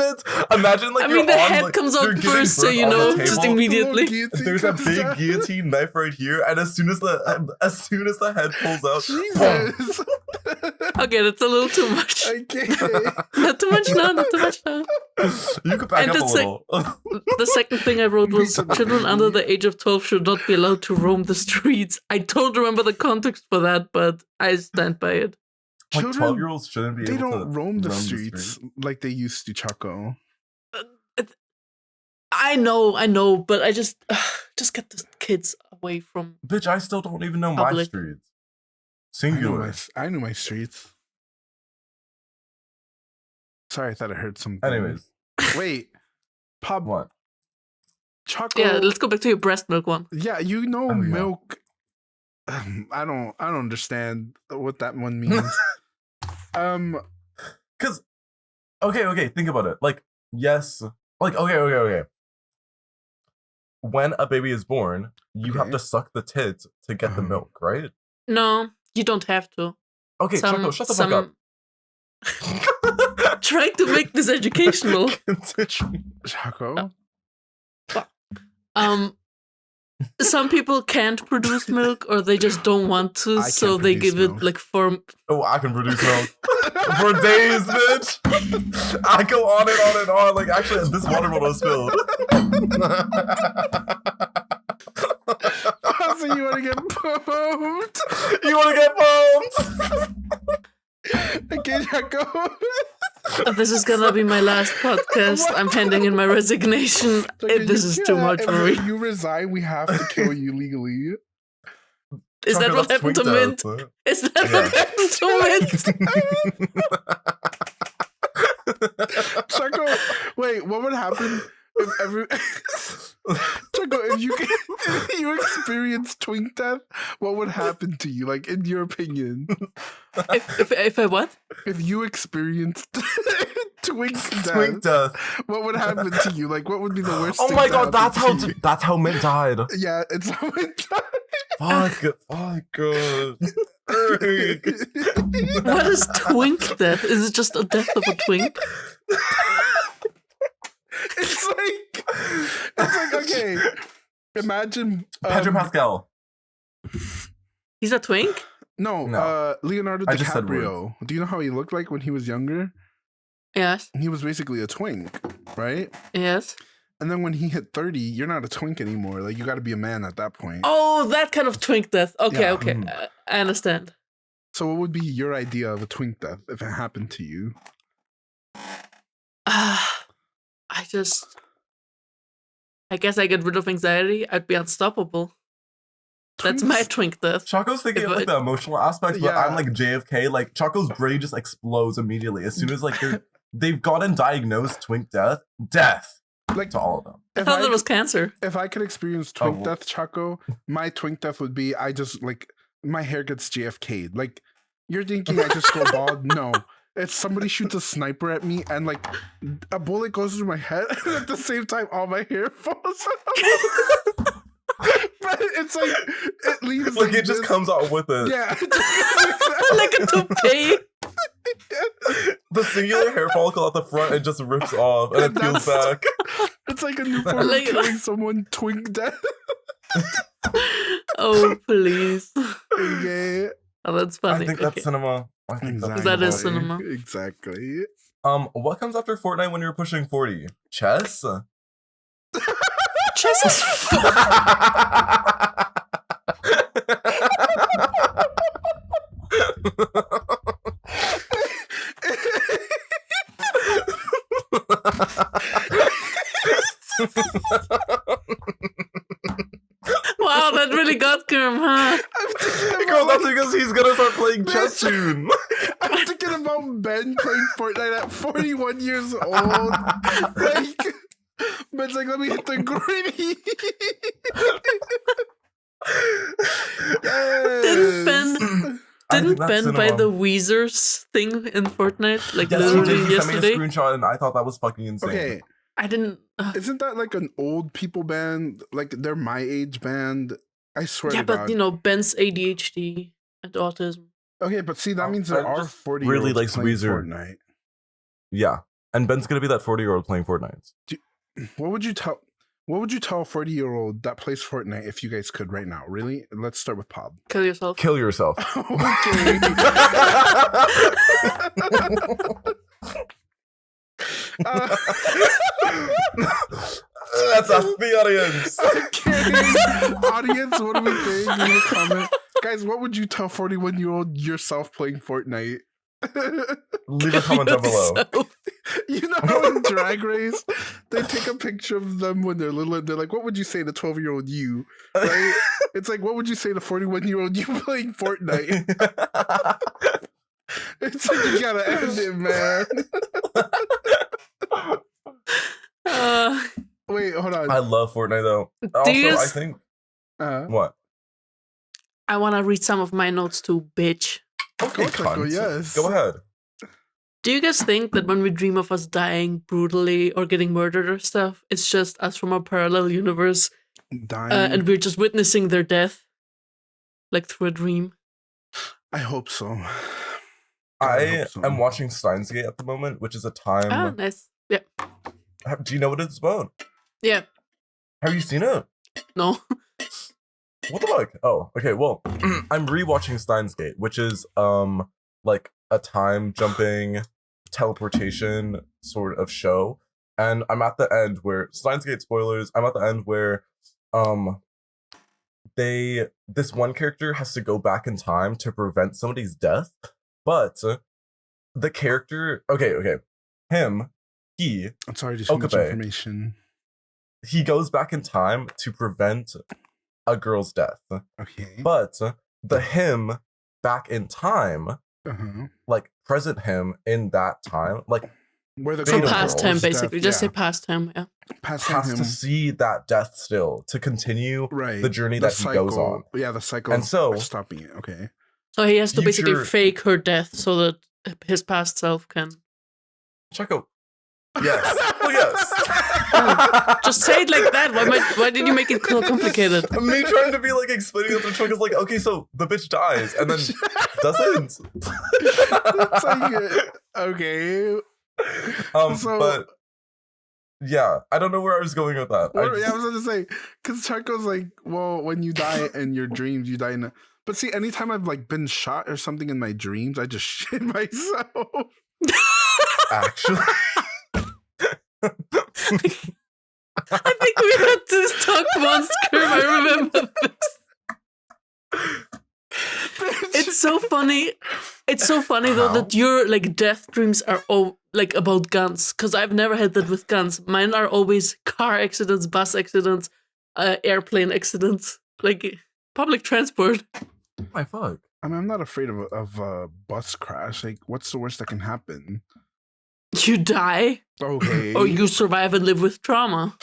Speaker 2: it. Imagine like,
Speaker 3: I mean, the head
Speaker 2: like,
Speaker 3: comes out first, so you know, just immediately.
Speaker 2: There's a big guillotine knife right here, and as soon as the head pulls out,
Speaker 1: Jesus.
Speaker 3: Okay, that's a little too much.
Speaker 1: Okay.
Speaker 3: Not too much now. Not too much now.
Speaker 2: You could back up a little.
Speaker 3: The second thing I wrote was, children under the age of 12 should not be allowed to roam the streets. I don't remember the context for that, but I stand by it.
Speaker 2: Like 12-year-olds shouldn't be able to
Speaker 1: roam the streets like they used to, Choco.
Speaker 3: I know, but I just get the kids away from.
Speaker 2: Bitch, I still don't even know my streets. Singular.
Speaker 1: I knew my streets. Sorry, I thought I heard something.
Speaker 2: Anyways.
Speaker 1: Wait. Pub.
Speaker 2: What?
Speaker 1: Choco.
Speaker 3: Yeah, let's go back to your breast milk one.
Speaker 1: Yeah, you know milk. I don't understand what that one means.
Speaker 2: Cause okay, think about it. Like, yes. Like, okay. When a baby is born, you have to suck the tit to get the milk, right?
Speaker 3: No, you don't have to.
Speaker 2: Okay, Choco, shut the fuck up.
Speaker 3: Try to make this educational.
Speaker 1: Choco.
Speaker 3: Some people can't produce milk, or they just don't want to, so they give it like form.
Speaker 2: Oh, I can produce milk for days, bitch. I go on and on and on. Like, actually, this water bottle is filled.
Speaker 1: So you want to get pumped?
Speaker 2: You want to get pumped?
Speaker 1: Okay, Choco.
Speaker 3: This is gonna be my last podcast. I'm handing in my resignation. This is too much for me.
Speaker 1: If you resign, we have to kill you legally.
Speaker 3: Is that what happened to Mint? Is that what happened
Speaker 1: to Mint? Choco, wait, what would happen if Choco, if you experience twink death, what would happen to you? Like, in your opinion?
Speaker 3: If I what?
Speaker 1: If you experienced twink
Speaker 2: death,
Speaker 1: what would happen to you? Like, what would be the worst?
Speaker 2: Oh
Speaker 1: thing
Speaker 2: my
Speaker 1: to
Speaker 2: god,
Speaker 1: happen
Speaker 2: that's how Mint died.
Speaker 1: Yeah, it's how Mint died.
Speaker 2: Fuck god.
Speaker 3: What is twink death? Is it just a death of a twink?
Speaker 1: It's like okay. Imagine
Speaker 2: Pedro Pascal.
Speaker 3: He's a twink?
Speaker 1: No. Leonardo
Speaker 2: I just said
Speaker 1: DiCaprio. Do you know how he looked like when he was younger?
Speaker 3: Yes.
Speaker 1: He was basically a twink, right?
Speaker 3: Yes.
Speaker 1: And then when he hit 30, you're not a twink anymore. Like, you got to be a man at that point.
Speaker 3: Oh, that kind of twink death. Okay,
Speaker 1: Yeah.
Speaker 3: okay. I understand.
Speaker 1: So what would be your idea of a twink death if it happened to you?
Speaker 3: I guess I get rid of anxiety. I'd be unstoppable. That's my twink death.
Speaker 2: Choco's thinking of like the emotional aspects, but I'm like JFK. Like Choco's brain just explodes immediately as soon as like they've gotten diagnosed twink death. Like to all of them.
Speaker 3: I thought that was cancer.
Speaker 1: If I could experience twink death, Choco, my twink death would be I just like my hair gets JFK'd. Like you're thinking I just go bald? No. It's somebody shoots a sniper at me and like a bullet goes through my head and at the same time all my hair falls out. But it's like it leaves
Speaker 2: like it just comes out with it.
Speaker 1: Yeah.
Speaker 3: Like a toupee.
Speaker 2: The singular hair follicle at the front, it just rips off and it peels back.
Speaker 1: It's like a new form of killing someone twink death.
Speaker 3: Oh, please.
Speaker 1: Okay.
Speaker 3: Oh, that's funny.
Speaker 2: I think that's cinema. I think
Speaker 3: that is cinema.
Speaker 1: Exactly.
Speaker 2: What comes after Fortnite when you're pushing 40? Chess?
Speaker 3: Chess is fun. Wow, that really got Girm, huh?
Speaker 2: Girl, that's because he's gonna start playing chess soon.
Speaker 1: I'm thinking about Ben playing Fortnite at 41 years old. Like, Ben's like, let me hit the gritty. Yes.
Speaker 3: Didn't Ben buy the Weezers thing in Fortnite? Like literally yesterday?
Speaker 2: He sent me a screenshot and I thought that was fucking insane.
Speaker 1: Okay.
Speaker 3: I didn't.
Speaker 1: Isn't that like an old people band? Like they're my age band? I swear to God.
Speaker 3: Yeah, but you know, Ben's ADHD and autism.
Speaker 1: Okay, but see, that means there are 40
Speaker 2: really
Speaker 1: year olds
Speaker 2: likes
Speaker 1: playing
Speaker 2: Weezer.
Speaker 1: Fortnite.
Speaker 2: Yeah. And Ben's gonna be that 40-year-old playing Fortnite.
Speaker 1: What would you tell a 40-year-old that plays Fortnite if you guys could right now? Really? Let's start with Pob.
Speaker 3: Kill yourself.
Speaker 2: Kill yourself.
Speaker 1: Okay.
Speaker 2: That's us, the audience.
Speaker 1: Okay. Audience, what do we think? Leave a comment. Guys, what would you tell 41-year-old yourself playing Fortnite?
Speaker 2: Leave a comment down below.
Speaker 1: You know how in Drag Race, they take a picture of them when they're little and they're like, what would you say to 12-year-old you? Right? It's like, what would you say to 41-year-old you playing Fortnite? It's like, you gotta end it, man. Wait, hold on.
Speaker 2: I love Fortnite though. I think what?
Speaker 3: I want to read some of my notes too, bitch.
Speaker 2: Okay,
Speaker 1: yes.
Speaker 2: Go ahead.
Speaker 3: Do you guys think that when we dream of us dying brutally or getting murdered or stuff, it's just us from a parallel universe
Speaker 1: Dying.
Speaker 3: And we're just witnessing their death? Like through a dream?
Speaker 1: I hope so.
Speaker 2: I am watching Steins Gate at the moment, which is a time...
Speaker 3: Oh, nice. Yeah.
Speaker 2: Do you know what it's about?
Speaker 3: Yeah.
Speaker 2: Have you seen it?
Speaker 3: No.
Speaker 2: What the fuck? Oh, okay, well, I'm rewatching Steins Gate, which is, like, a time jumping teleportation sort of show. And I'm at the end where, Steins Gate spoilers, I'm at the end where, this one character has to go back in time to prevent somebody's death, but the character, I'm sorry,
Speaker 1: just so much information.
Speaker 2: He goes back in time to prevent a girl's death.
Speaker 1: Okay.
Speaker 2: But the him back in time, like present him in that time, like
Speaker 1: where the
Speaker 3: so past him, basically. Just say past him, yeah.
Speaker 2: has to see that death still to continue the journey that he goes on.
Speaker 1: Yeah, the cycle. And so stopping it. Okay.
Speaker 3: So he has to basically fake her death so that his past self can.
Speaker 2: Choco. Yes. Well, yes.
Speaker 3: Just say it like that. Why did you make it complicated?
Speaker 2: Me trying to be like explaining it to Choco's like, okay, so the bitch dies and then doesn't.
Speaker 1: It's like, okay.
Speaker 2: But yeah, I don't know where I was going with that.
Speaker 1: I was going to say, because Choco's like, well, when you die in your dreams, you die in a... But see, anytime I've like been shot or something in my dreams, I just shit myself.
Speaker 2: Actually.
Speaker 3: I think we had this talk once, Girm. I remember this. It's so funny. It's so funny though that your like death dreams are all like about guns, because I've never had that with guns. Mine are always car accidents, bus accidents, airplane accidents, like public transport.
Speaker 2: My fuck.
Speaker 1: I mean, I'm not afraid of a bus crash. Like, what's the worst that can happen?
Speaker 3: You die.
Speaker 1: Okay.
Speaker 3: Or you survive and live with trauma.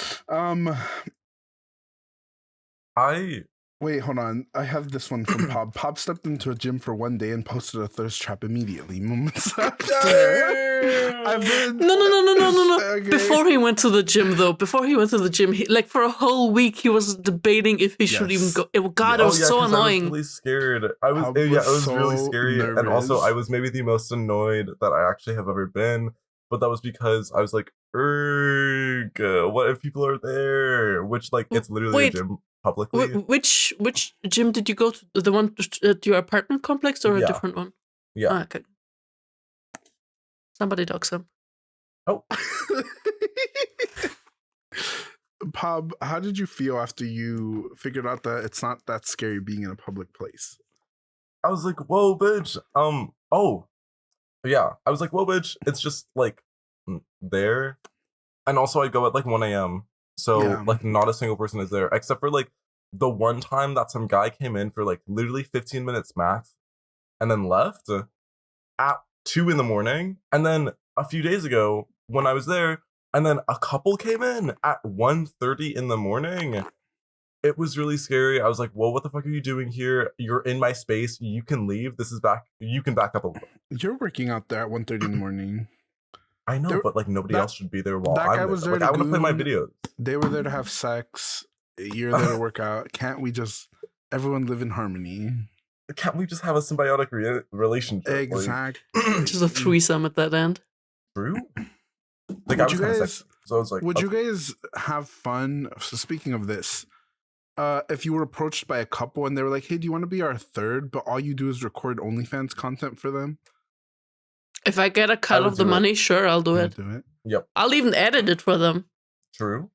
Speaker 1: Wait, hold on. I have this one from Pop. Pop stepped into a gym for one day and posted a thirst trap immediately. Moments after.
Speaker 3: No.
Speaker 1: Okay.
Speaker 3: Before he went to the gym, he, like for a whole week, he was debating if he should even go. It was so annoying.
Speaker 2: I was really scared. It was so really scary. Nervous. And also, I was maybe the most annoyed that I actually have ever been. But that was because I was like, what if people are there? Which, like, it's literally a gym publicly.
Speaker 3: Which gym did you go to? The one at your apartment complex or a different one?
Speaker 2: Yeah.
Speaker 3: Oh, okay. Somebody dox him.
Speaker 2: Oh.
Speaker 1: Pab, how did you feel after you figured out that it's not that scary being in a public place?
Speaker 2: I was like, whoa, bitch. Yeah, I was like, whoa, bitch, it's just, like, there. And also, I go at, like, 1 a.m., so, like, not a single person is there, except for, like, the one time that some guy came in for, like, literally 15 minutes max, and then left at 2 in the morning, and then a few days ago, when I was there, and then a couple came in at 1:30 in the morning. It was really scary. I was like, whoa, what the fuck are you doing here? You're in my space. You can leave. You can back up a little.
Speaker 1: You're working out there at 1:30 in the morning.
Speaker 2: I know, but like nobody else should be there while I'm there. Was there like, I want to play my videos.
Speaker 1: They were there to have sex. You're there to work out. Can't we just everyone live in harmony?
Speaker 2: Can't we just have a symbiotic relationship?
Speaker 1: Exactly.
Speaker 3: Just a threesome at that end.
Speaker 2: True. Like, I was kind of sexy, so I was like,
Speaker 1: would you guys have fun? So speaking of this, if you were approached by a couple and they were like, hey, do you want to be our third? But all you do is record OnlyFans content for them.
Speaker 3: If I get a cut of the money, sure, I'll do it.
Speaker 2: Yep.
Speaker 3: I'll even edit it for them.
Speaker 2: True.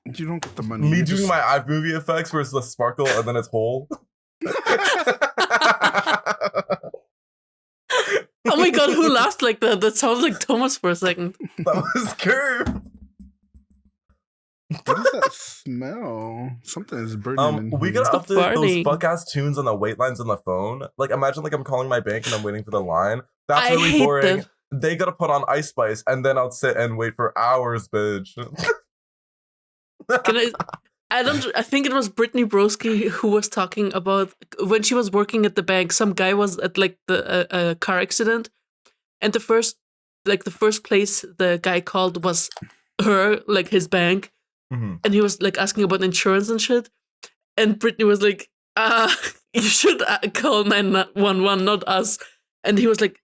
Speaker 1: You don't get the money.
Speaker 2: Me doing my iMovie effects where it's the sparkle and then it's whole.
Speaker 3: Oh my god, who laughed like that? That sounds like Thomas for a second.
Speaker 2: That was Girm.
Speaker 1: What is that smell? Something is burning.
Speaker 2: We gotta update those fuck ass tunes on the wait lines on the phone. Like, imagine like I'm calling my bank and I'm waiting for the line. That's really boring. That. They gotta put on Ice Spice and then I'll sit and wait for hours, bitch.
Speaker 3: I think it was Brittany Broski who was talking about when she was working at the bank. Some guy was at like a car accident, and the first place the guy called was her, like his bank. Mm-hmm. And he was like asking about insurance and shit. And Brittany was like, you should call 911, not us. And he was like,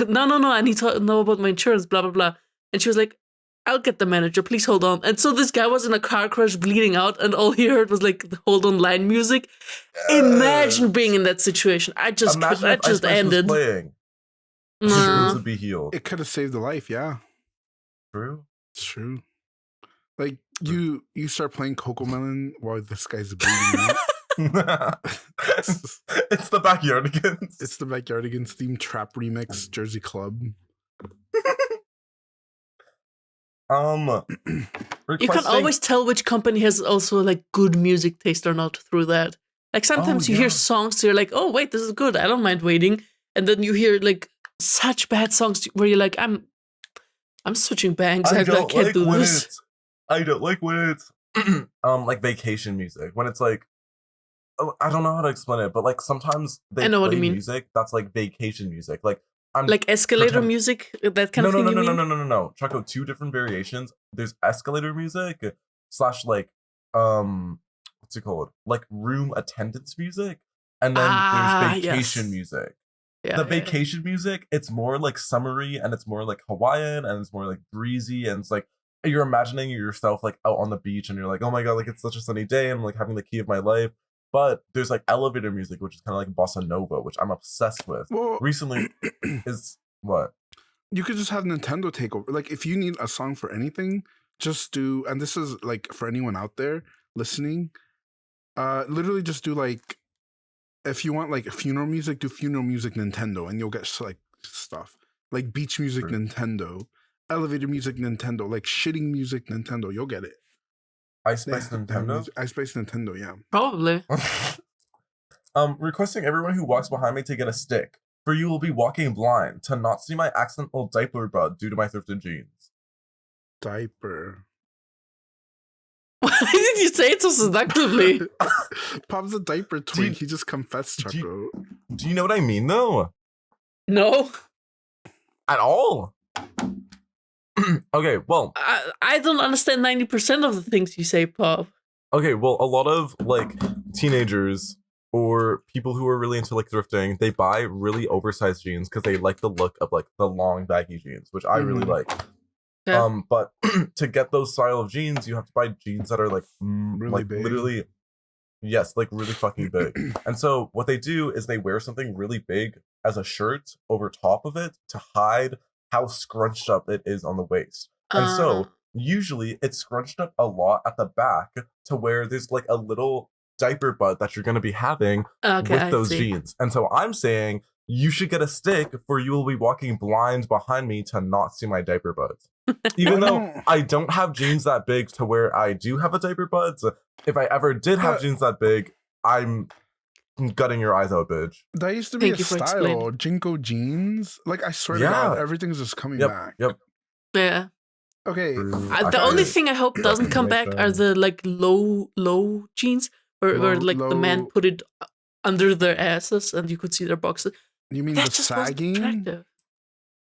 Speaker 3: no. I need to know about my insurance, blah, blah, blah. And she was like, I'll get the manager, please hold on. And so this guy was in a car crash bleeding out and all he heard was like the hold on line music. Imagine being in that situation. I just ended.
Speaker 2: Nah. Would be healed.
Speaker 1: It could have saved a life, yeah.
Speaker 2: True.
Speaker 1: It's true. Like, you start playing Coco Melon while this guy's bleeding out.
Speaker 2: It's the Backyardigans.
Speaker 1: It's the Backyardigans theme trap remix Jersey Club.
Speaker 3: You can always tell which company has also like good music taste or not through that. Like sometimes you hear songs, you're like, oh wait, this is good. I don't mind waiting. And then you hear like such bad songs where you're like, I'm switching banks. I can't do this.
Speaker 2: I don't like when it's like vacation music. When it's like, I don't know how to explain it, but like sometimes they play music that's like vacation music. Like I'm
Speaker 3: like escalator music, that kind of thing.
Speaker 2: No. Choco, 2 different variations. There's escalator music / like what's it called? Like room attendance music, and then there's vacation music. Yeah, the vacation music, it's more like summery and it's more like Hawaiian and it's more like breezy and it's like you're imagining yourself like out on the beach and you're like, oh my god, like it's such a sunny day and I'm like having the key of my life. But there's like elevator music, which is kind of like bossa nova, which I'm obsessed with. Well, recently is what?
Speaker 1: You could just have Nintendo take over. Like if you need a song for anything, just do, and this is like for anyone out there listening, literally just do like, if you want like funeral music, do funeral music Nintendo and you'll get like stuff. Like beach music Nintendo, elevator music Nintendo, like shitting music Nintendo, you'll get it.
Speaker 2: Ice Spice Nintendo?
Speaker 1: Ice Spice Nintendo, yeah.
Speaker 3: Probably.
Speaker 2: Requesting everyone who walks behind me to get a stick. For you will be walking blind to not see my accidental diaper bud due to my thrifted jeans.
Speaker 1: Diaper.
Speaker 3: Why did you say it so seductively?
Speaker 1: Pop's a diaper twink. He just confessed, Choco.
Speaker 2: Do you know what I mean, though?
Speaker 3: No.
Speaker 2: At all? Okay, well...
Speaker 3: I don't understand 90% of the things you say, Pop.
Speaker 2: Okay, well, a lot of, like, teenagers or people who are really into, like, thrifting, they buy really oversized jeans because they like the look of, like, the long, baggy jeans, which I really like. Yeah. But to get those style of jeans, you have to buy jeans that are like really like big. Literally, yes, like really fucking big. And so what they do is they wear something really big as a shirt over top of it to hide how scrunched up it is on the waist. And so usually it's scrunched up a lot at the back to where there's like a little diaper bud that you're going to be having with those jeans. And so I'm saying you should get a stick for you will be walking blind behind me to not see my diaper buds. Even though I don't have jeans that big to where I do have a diaper buds, if I ever did have jeans that big, I'm gutting your eyes out, bitch.
Speaker 1: That used to be a style, Jinko jeans. Like, I swear to God, everything's just coming back.
Speaker 2: Yep.
Speaker 3: Yeah.
Speaker 1: Okay.
Speaker 3: The only thing I hope doesn't come back are the like low jeans where like the man put it under their asses and you could see their boxes.
Speaker 1: You mean the sagging?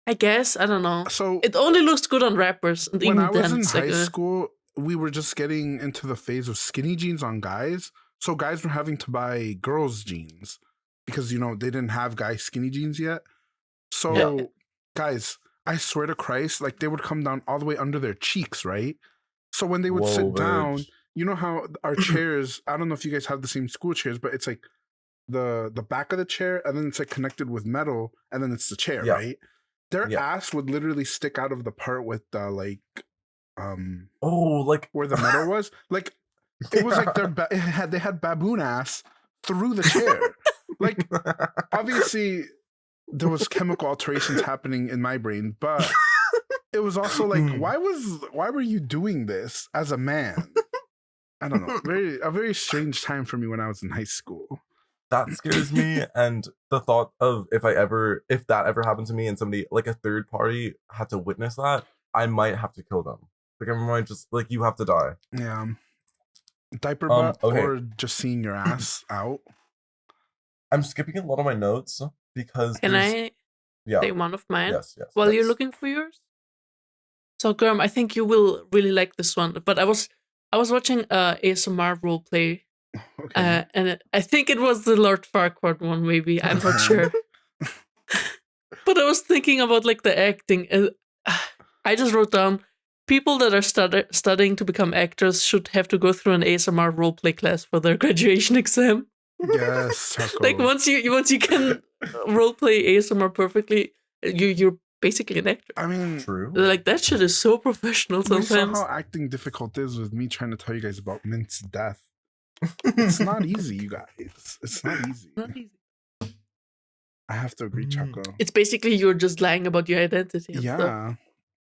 Speaker 3: I guess, I don't know.
Speaker 1: So
Speaker 3: it only looks good on rappers. And
Speaker 1: when I was in high school, we were just getting into the phase of skinny jeans on guys. So guys were having to buy girls' jeans because, you know, they didn't have guy skinny jeans yet. So guys, I swear to Christ, like they would come down all the way under their cheeks, right? So when they would sit down, you know how our chairs, I don't know if you guys have the same school chairs, but it's like the back of the chair and then it's like connected with metal and then it's the chair, right? Their ass would literally stick out of the part with the like,
Speaker 2: like
Speaker 1: where the metal was. Like it was like they had baboon ass through the chair. Like obviously there was chemical alterations happening in my brain, but it was also like why were you doing this as a man? I don't know. A very strange time for me when I was in high school.
Speaker 2: That scares me, and the thought of if that ever happened to me and somebody like a third party had to witness that, I might have to kill them. Like I might just like you have to die.
Speaker 1: Yeah, diaper butt or just seeing your ass out.
Speaker 2: I'm skipping a lot of my notes because
Speaker 3: can I say one of mine?
Speaker 2: Yes.
Speaker 3: While you're looking for yours. So Girm, I think you will really like this one. But I was watching ASMR roleplay. Okay. And I think it was the Lord Farquaad one, maybe. I'm not sure. But I was thinking about like the acting. And I just wrote down people that are studying to become actors should have to go through an ASMR roleplay class for their graduation exam.
Speaker 1: Yes.
Speaker 3: Like once you can roleplay ASMR perfectly, you're basically an actor.
Speaker 1: I mean,
Speaker 2: true.
Speaker 3: Like that shit is so professional sometimes.
Speaker 1: You saw how acting difficult is with me trying to tell you guys about Mint's death. It's not easy, you guys. It's not easy.
Speaker 3: Not easy.
Speaker 1: I have to agree, Choco.
Speaker 3: It's basically you're just lying about your identity.
Speaker 1: Yeah.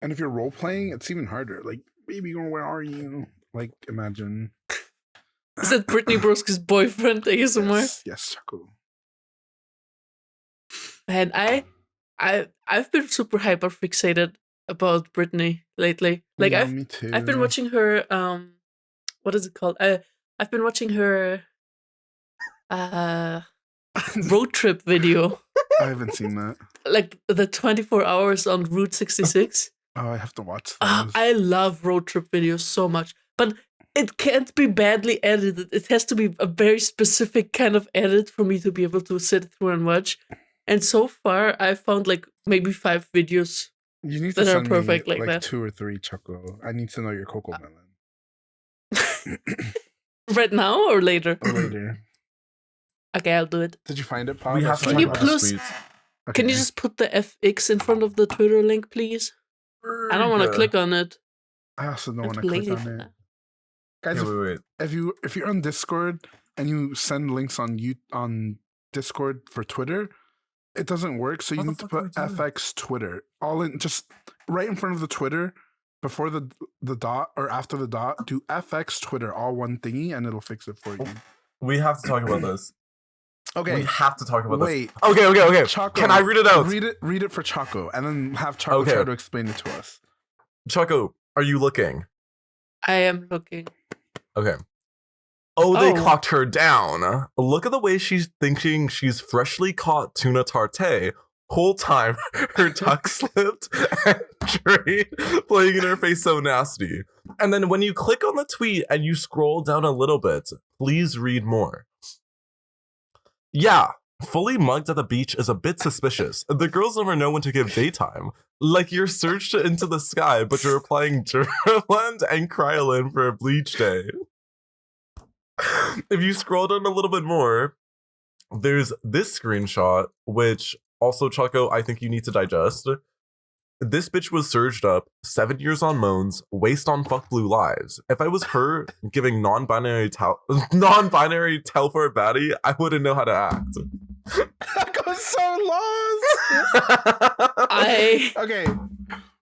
Speaker 1: And if you're role playing, it's even harder. Like, baby girl, where are you? Like, imagine.
Speaker 3: Is that Brittany Broski's boyfriend ASMR?
Speaker 1: Yes, Choco.
Speaker 3: And I've been super hyper fixated about Britney lately. Like
Speaker 1: Yeah, me too.
Speaker 3: I've been watching her what is it called? I've been watching her road trip video.
Speaker 1: I haven't seen that.
Speaker 3: Like the 24 hours on Route 66.
Speaker 1: Oh, I have to watch those.
Speaker 3: I love road trip videos so much, but it can't be badly edited. It has to be a very specific kind of edit for me to be able to sit through and watch. And so far, I found like maybe 5 videos
Speaker 1: You need to
Speaker 3: that are
Speaker 1: send
Speaker 3: perfect
Speaker 1: me
Speaker 3: like that.
Speaker 1: 2 or 3, Choco. I need to know your cocoa melon.
Speaker 3: Right now or later?
Speaker 1: Or later.
Speaker 3: Okay, I'll do it.
Speaker 1: Did you find it, Paul?
Speaker 2: We have
Speaker 1: That's
Speaker 2: to
Speaker 3: Can
Speaker 2: talk
Speaker 3: you
Speaker 2: about
Speaker 3: plus-
Speaker 2: this, please.
Speaker 3: Can you
Speaker 1: Okay.
Speaker 3: just put the FX in front of the Twitter link, please? I don't want to click on it.
Speaker 1: I also don't
Speaker 3: I'm
Speaker 1: want to
Speaker 3: too
Speaker 1: click
Speaker 3: lazy
Speaker 1: on
Speaker 3: for
Speaker 1: it.
Speaker 3: that.
Speaker 1: Guys,
Speaker 2: Okay, wait.
Speaker 1: if you're on Discord and you send links on Discord for Twitter, it doesn't work. So you
Speaker 2: How the
Speaker 1: need to
Speaker 2: fuck do
Speaker 1: put
Speaker 2: we do it?
Speaker 1: FX Twitter all in, just right in front of the Twitter, before the dot or after the dot. Do FX Twitter all one thingy, and it'll fix it for you.
Speaker 2: We have to talk about this.
Speaker 1: Okay,
Speaker 2: We have to talk about
Speaker 1: wait.
Speaker 2: this. Okay.
Speaker 1: Choco,
Speaker 2: Can I read it out?
Speaker 1: Read it for Choco, and then have Choco
Speaker 2: Okay.
Speaker 1: try to explain it to us.
Speaker 2: Choco, are you looking?
Speaker 3: I am looking.
Speaker 2: Okay. Oh, they
Speaker 3: Oh.
Speaker 2: clocked her down. Look at the way she's thinking she's freshly caught tuna tarte. Whole time, her tuck slipped and Trade playing in her face so nasty. And then when you click on the tweet and you scroll down a little bit, please read more. Yeah, fully mugged at the beach is a bit suspicious. The girls never know when to give daytime. Like you're searched into the sky, but you're applying Durland and Kryolan for a bleach day. If you scroll down a little bit more, there's this screenshot, which also, Choco, I think you need to digest. This bitch was surged up, 7 years on moans, waste on fuck blue lives. If I was her giving non-binary tell for a baddie, I wouldn't know how to act.
Speaker 1: I got so lost. Okay.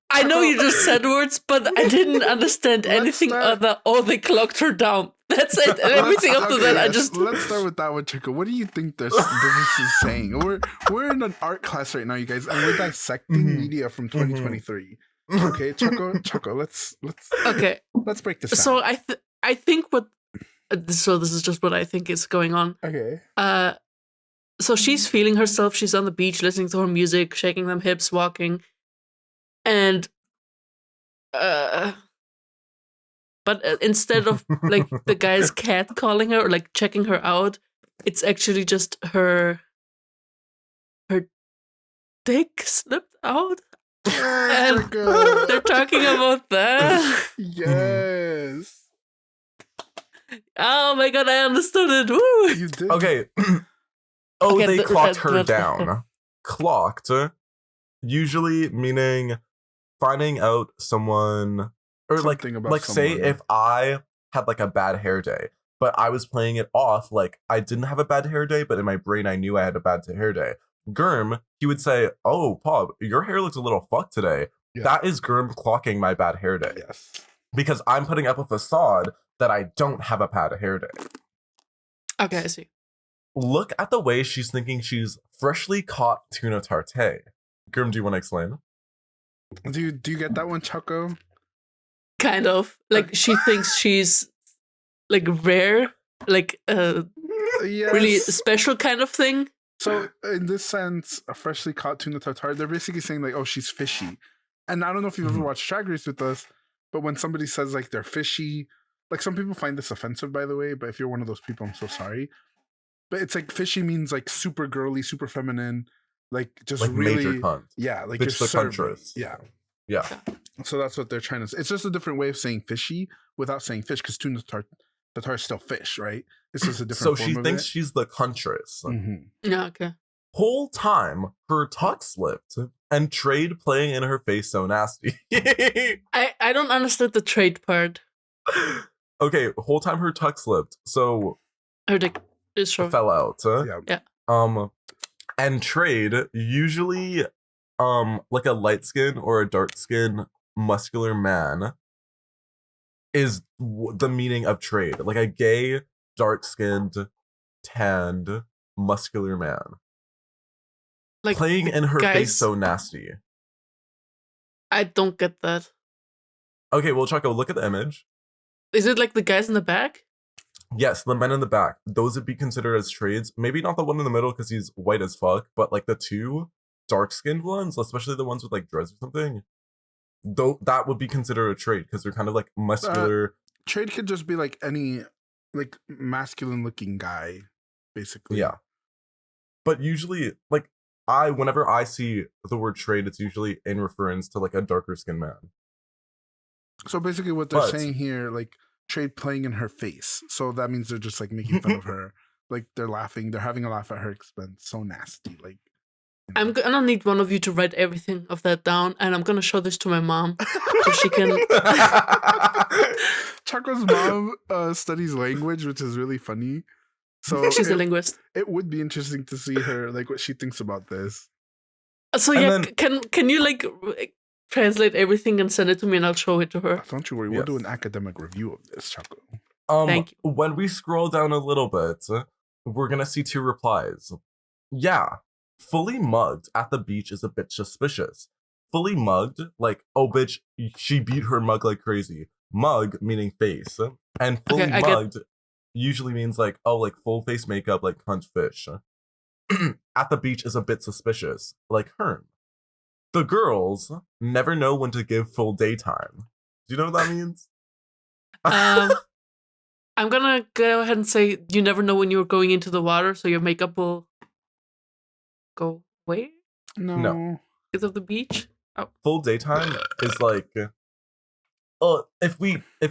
Speaker 3: I know you just said words, but I didn't understand
Speaker 1: Let's
Speaker 3: anything
Speaker 1: start-
Speaker 3: other. Oh, they clocked her down. That's it. And everything
Speaker 1: Let's-
Speaker 3: after
Speaker 1: okay,
Speaker 3: that, I
Speaker 1: yes,
Speaker 3: just.
Speaker 1: let's start with that one, Chico. What do you think this is saying? We're in an art class right now, you guys, and we're dissecting
Speaker 2: Mhm.
Speaker 1: media from 2023. Okay, Choco, let's
Speaker 3: Okay,
Speaker 1: break this down.
Speaker 3: so I think what. So this is just what I think is going on.
Speaker 1: Okay.
Speaker 3: So she's feeling herself. She's on the beach, listening to her music, shaking them hips, walking, and but instead of like the guy's cat calling her or like checking her out, it's actually just her dick slipped out.
Speaker 1: Yes,
Speaker 3: And
Speaker 1: Chico.
Speaker 3: they're talking about that.
Speaker 1: Yes.
Speaker 3: Oh my god, I understood it. Woo.
Speaker 1: You did.
Speaker 2: Okay. Oh,
Speaker 3: Okay,
Speaker 2: they clocked her
Speaker 3: that's-
Speaker 2: down. Clocked, usually meaning finding out someone, or
Speaker 1: Something about
Speaker 2: like say
Speaker 1: someone.
Speaker 2: if I had like a bad hair day, but I was playing it off like I didn't have a bad hair day, but in my brain I knew I had a bad hair day. Girm, he would say, "Oh, Pop, your hair looks a little fucked today."
Speaker 1: Yeah.
Speaker 2: That is Girm clocking my bad hair day
Speaker 1: Yes.
Speaker 2: because I'm putting up a facade that I don't have a bad hair day.
Speaker 3: Okay, I see.
Speaker 2: Look at the way she's thinking she's freshly caught tuna tarte. Grim, do you want to explain?
Speaker 1: Do you get that one, Choco?
Speaker 3: Kind of. Like she thinks she's like rare, like
Speaker 1: Yes.
Speaker 3: really special kind of thing.
Speaker 1: So in this sense, a freshly caught tuna tartare, they're basically saying like, oh, she's fishy. And I don't know if you've ever watched Drag Race with us, but when somebody says like they're fishy, like some people find this offensive, by the way, but if you're one of those people, I'm so sorry. But it's like fishy means like super girly, super feminine, like just
Speaker 2: Like
Speaker 1: really,
Speaker 2: major cunt.
Speaker 1: yeah, like
Speaker 2: Bitch
Speaker 1: you're
Speaker 2: the
Speaker 1: serving.
Speaker 2: huntress.
Speaker 1: Yeah.
Speaker 2: Yeah.
Speaker 1: So that's what they're trying to say. It's just a different way of saying fishy without saying fish, because tuna tartare is still fish, right? It's just a
Speaker 2: So
Speaker 1: different form
Speaker 2: she
Speaker 1: of
Speaker 2: thinks
Speaker 1: it.
Speaker 2: she's the huntress.
Speaker 1: Mhm.
Speaker 3: Yeah, okay.
Speaker 2: Whole time, her tuck slipped and Trade playing in her face so nasty.
Speaker 3: I don't understand the trade part.
Speaker 2: Okay, whole time her tuck slipped. So
Speaker 3: Her dick is showing.
Speaker 2: fell out.
Speaker 1: Yeah.
Speaker 2: And Trade usually like a light skin or a dark skin muscular man is the meaning of Trade. Like a gay, dark skinned, tanned, muscular man.
Speaker 3: Like
Speaker 2: Playing in her
Speaker 3: guys-
Speaker 2: face so nasty.
Speaker 3: I don't get that.
Speaker 2: Okay, well, Choco, look at the image.
Speaker 3: Is it like the guys in the back?
Speaker 2: Yes, the men in the back. Those would be considered as trades. Maybe not the one in the middle because he's white as fuck, but like the two dark-skinned ones, especially the ones with like dreads or something, though that would be considered a trade because they're kind of like muscular.
Speaker 1: Trade could just be like any like masculine-looking guy, basically.
Speaker 2: Yeah. But usually, like, whenever I see the word trade, it's usually in reference to like a darker skinned man.
Speaker 1: So basically what they're saying here, like, trade playing in her face. So that means they're just like making fun of her. Like they're laughing, they're having a laugh at her expense. So nasty. Like,
Speaker 3: I'm gonna need one of you to write everything of that down, and I'm gonna show this to my mom so she can.
Speaker 1: Choco's mom studies language, which is really funny. So
Speaker 3: she's a linguist.
Speaker 1: It would be interesting to see her, like, what she thinks about this.
Speaker 3: So yeah, can you like translate everything and send it to me, and I'll show it to her.
Speaker 1: Don't you worry, we'll do an academic review of this, Choco.
Speaker 3: Thank you.
Speaker 2: When we scroll down a little bit, we're gonna see two replies. Yeah, fully mugged at the beach is a bit suspicious. Fully mugged, like, oh bitch, she beat her mug like crazy. Mug meaning face, and fully mugged usually means like, oh, like full face makeup, like hunt fish. At the beach is a bit suspicious, like Herm. The girls never know when to give full daytime. Do you know what that means?
Speaker 3: I'm gonna go ahead and say you never know when you're going into the water, so your makeup will go away.
Speaker 2: No.
Speaker 3: Because of the beach. Oh.
Speaker 2: Full daytime is like, if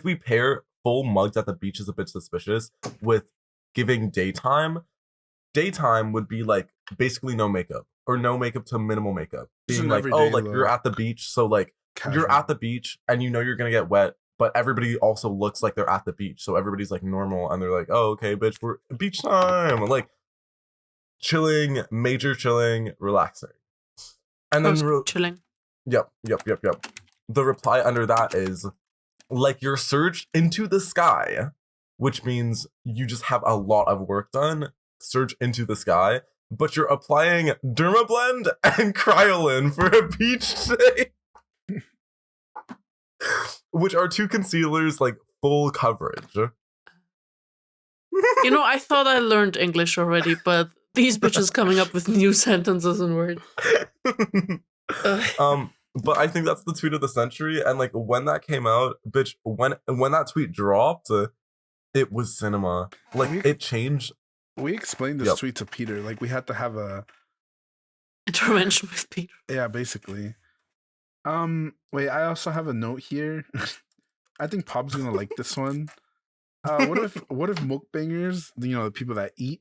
Speaker 2: we pair full mugged at the beach is a bit suspicious with giving daytime. Daytime would be like basically no makeup or no makeup to minimal makeup. Being like, oh, like you're at the beach, so like you're at the beach and you know you're gonna get wet, but everybody also looks like they're at the beach, so everybody's like normal and they're like, oh, okay, bitch, we're beach time, like chilling, major chilling, relaxing, and then
Speaker 3: chilling.
Speaker 2: Yep. The reply under that is like you're surged into the sky, which means you just have a lot of work done. Surge into the sky, but you're applying Dermablend and Cryolin for a beach day, which are two concealers like full coverage.
Speaker 3: You know, I thought I learned English already, but these bitches coming up with new sentences and words.
Speaker 2: But I think that's the tweet of the century, and like when that came out, bitch, when that tweet dropped, it was cinema. Like it changed.
Speaker 1: We explained this tweet to Peter. Like, we had to have a
Speaker 3: intervention with Peter.
Speaker 1: Yeah, basically. Wait, I also have a note here. I think Pop's gonna like this one. What if mukbangers, you know, the people that eat,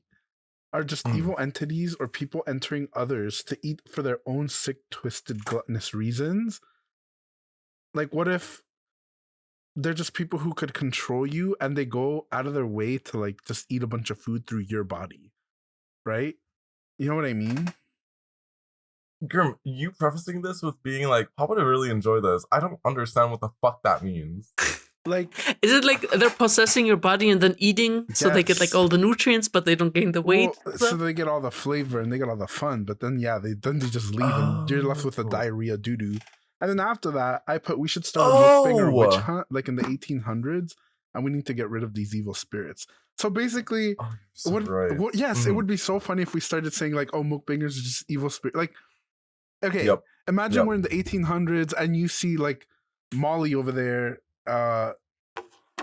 Speaker 1: are just evil entities or people entering others to eat for their own sick, twisted, gluttonous reasons? Like, what if they're just people who could control you and they go out of their way to like just eat a bunch of food through your body, right? You know what I mean?
Speaker 2: Girm, you prefacing this with being like, Papa would really enjoy this. I don't understand what the fuck that means.
Speaker 1: Like,
Speaker 3: is it like they're possessing your body and then eating so they get like all the nutrients, but they don't gain the weight?
Speaker 1: So they get all the flavor and they get all the fun, but then they just leave and you're left with a diarrhea doo-doo. And then after that, we should start a mukbanger witch hunt, like in the 1800s, and we need to get rid of these evil spirits. So basically, it would be so funny if we started saying like, oh, mukbangers are just evil spirits. Like, okay, imagine we're in the 1800s and you see like Molly over there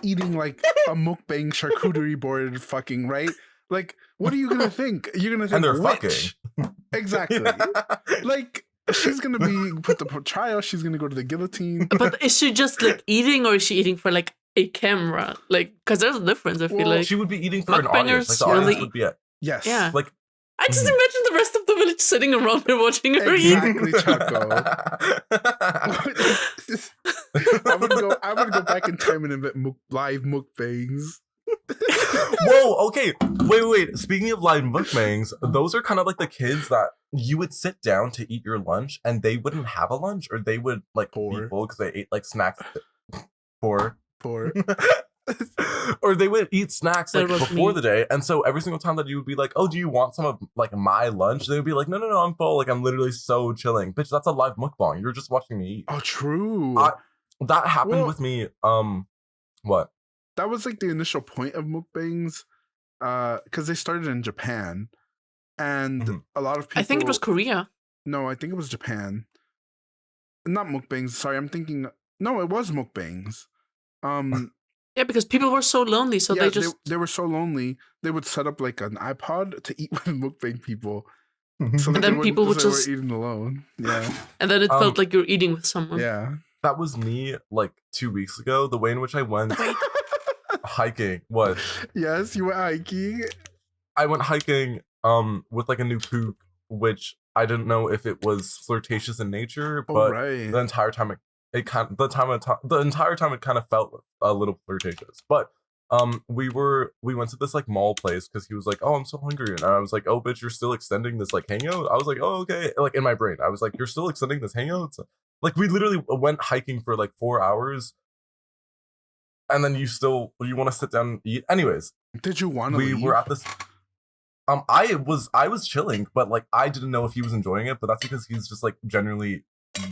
Speaker 1: eating like a mukbang charcuterie board fucking, right? Like, what are you going to think? You're going to think,
Speaker 2: and they're
Speaker 1: witch.
Speaker 2: fucking.
Speaker 1: Exactly. Like, she's gonna be put to trial. She's gonna go to the guillotine.
Speaker 3: But is she just like eating, or is she eating for like a camera? Like, because there's a difference. I feel like
Speaker 2: she would be eating for an audience. Like the audience would be
Speaker 1: yes,
Speaker 3: yeah.
Speaker 2: Like
Speaker 3: I just imagine the rest of the village sitting around her watching her eat.
Speaker 1: Exactly, Choco. I would go back in time and invent live mukbangs.
Speaker 2: Whoa, okay. Wait. Speaking of live mukbangs, those are kind of like the kids that you would sit down to eat your lunch and they wouldn't have a lunch, or they would like be full because they ate like snacks. Poor.
Speaker 1: Or
Speaker 2: or they would eat snacks like before
Speaker 3: me.
Speaker 2: the day, and so every single time that you would be like, "Oh, do you want some of like my lunch?" They would be like, "No, I'm full. Like I'm literally so chilling, bitch. That's a live mukbang. You're just watching me eat."
Speaker 1: Oh, true.
Speaker 2: That happened with me. What?
Speaker 1: That was like the initial point of mukbangs, because they started in Japan, and a lot of people.
Speaker 3: I think it was Korea.
Speaker 1: No, I think it was Japan. Not mukbangs. Sorry, I'm thinking. No, it was mukbangs.
Speaker 3: Yeah, because people were so lonely, so
Speaker 1: they were so lonely. They would set up like an iPod to eat with mukbang people. So
Speaker 3: and then people would just
Speaker 1: were eating alone. Yeah.
Speaker 3: And then it felt like you're eating with someone.
Speaker 1: Yeah.
Speaker 2: That was me like 2 weeks ago. The way in which I went hiking. What?
Speaker 1: Yes, you went hiking.
Speaker 2: I went hiking with like a new poop, which I didn't know if it was flirtatious in nature, but the entire time it kind of felt a little flirtatious. But we went to this like mall place because he was like, "Oh, I'm so hungry," and I was like, "Oh, bitch, you're still extending this like hangout?" I was like, "Oh, okay." Like in my brain, I was like, "You're still extending this hangout?" Like we literally went hiking for like 4 hours, and then you want to sit down and eat. Anyways,
Speaker 1: did you want to? We
Speaker 2: were at this. I was chilling, but like I didn't know if he was enjoying it. But that's because he's just like generally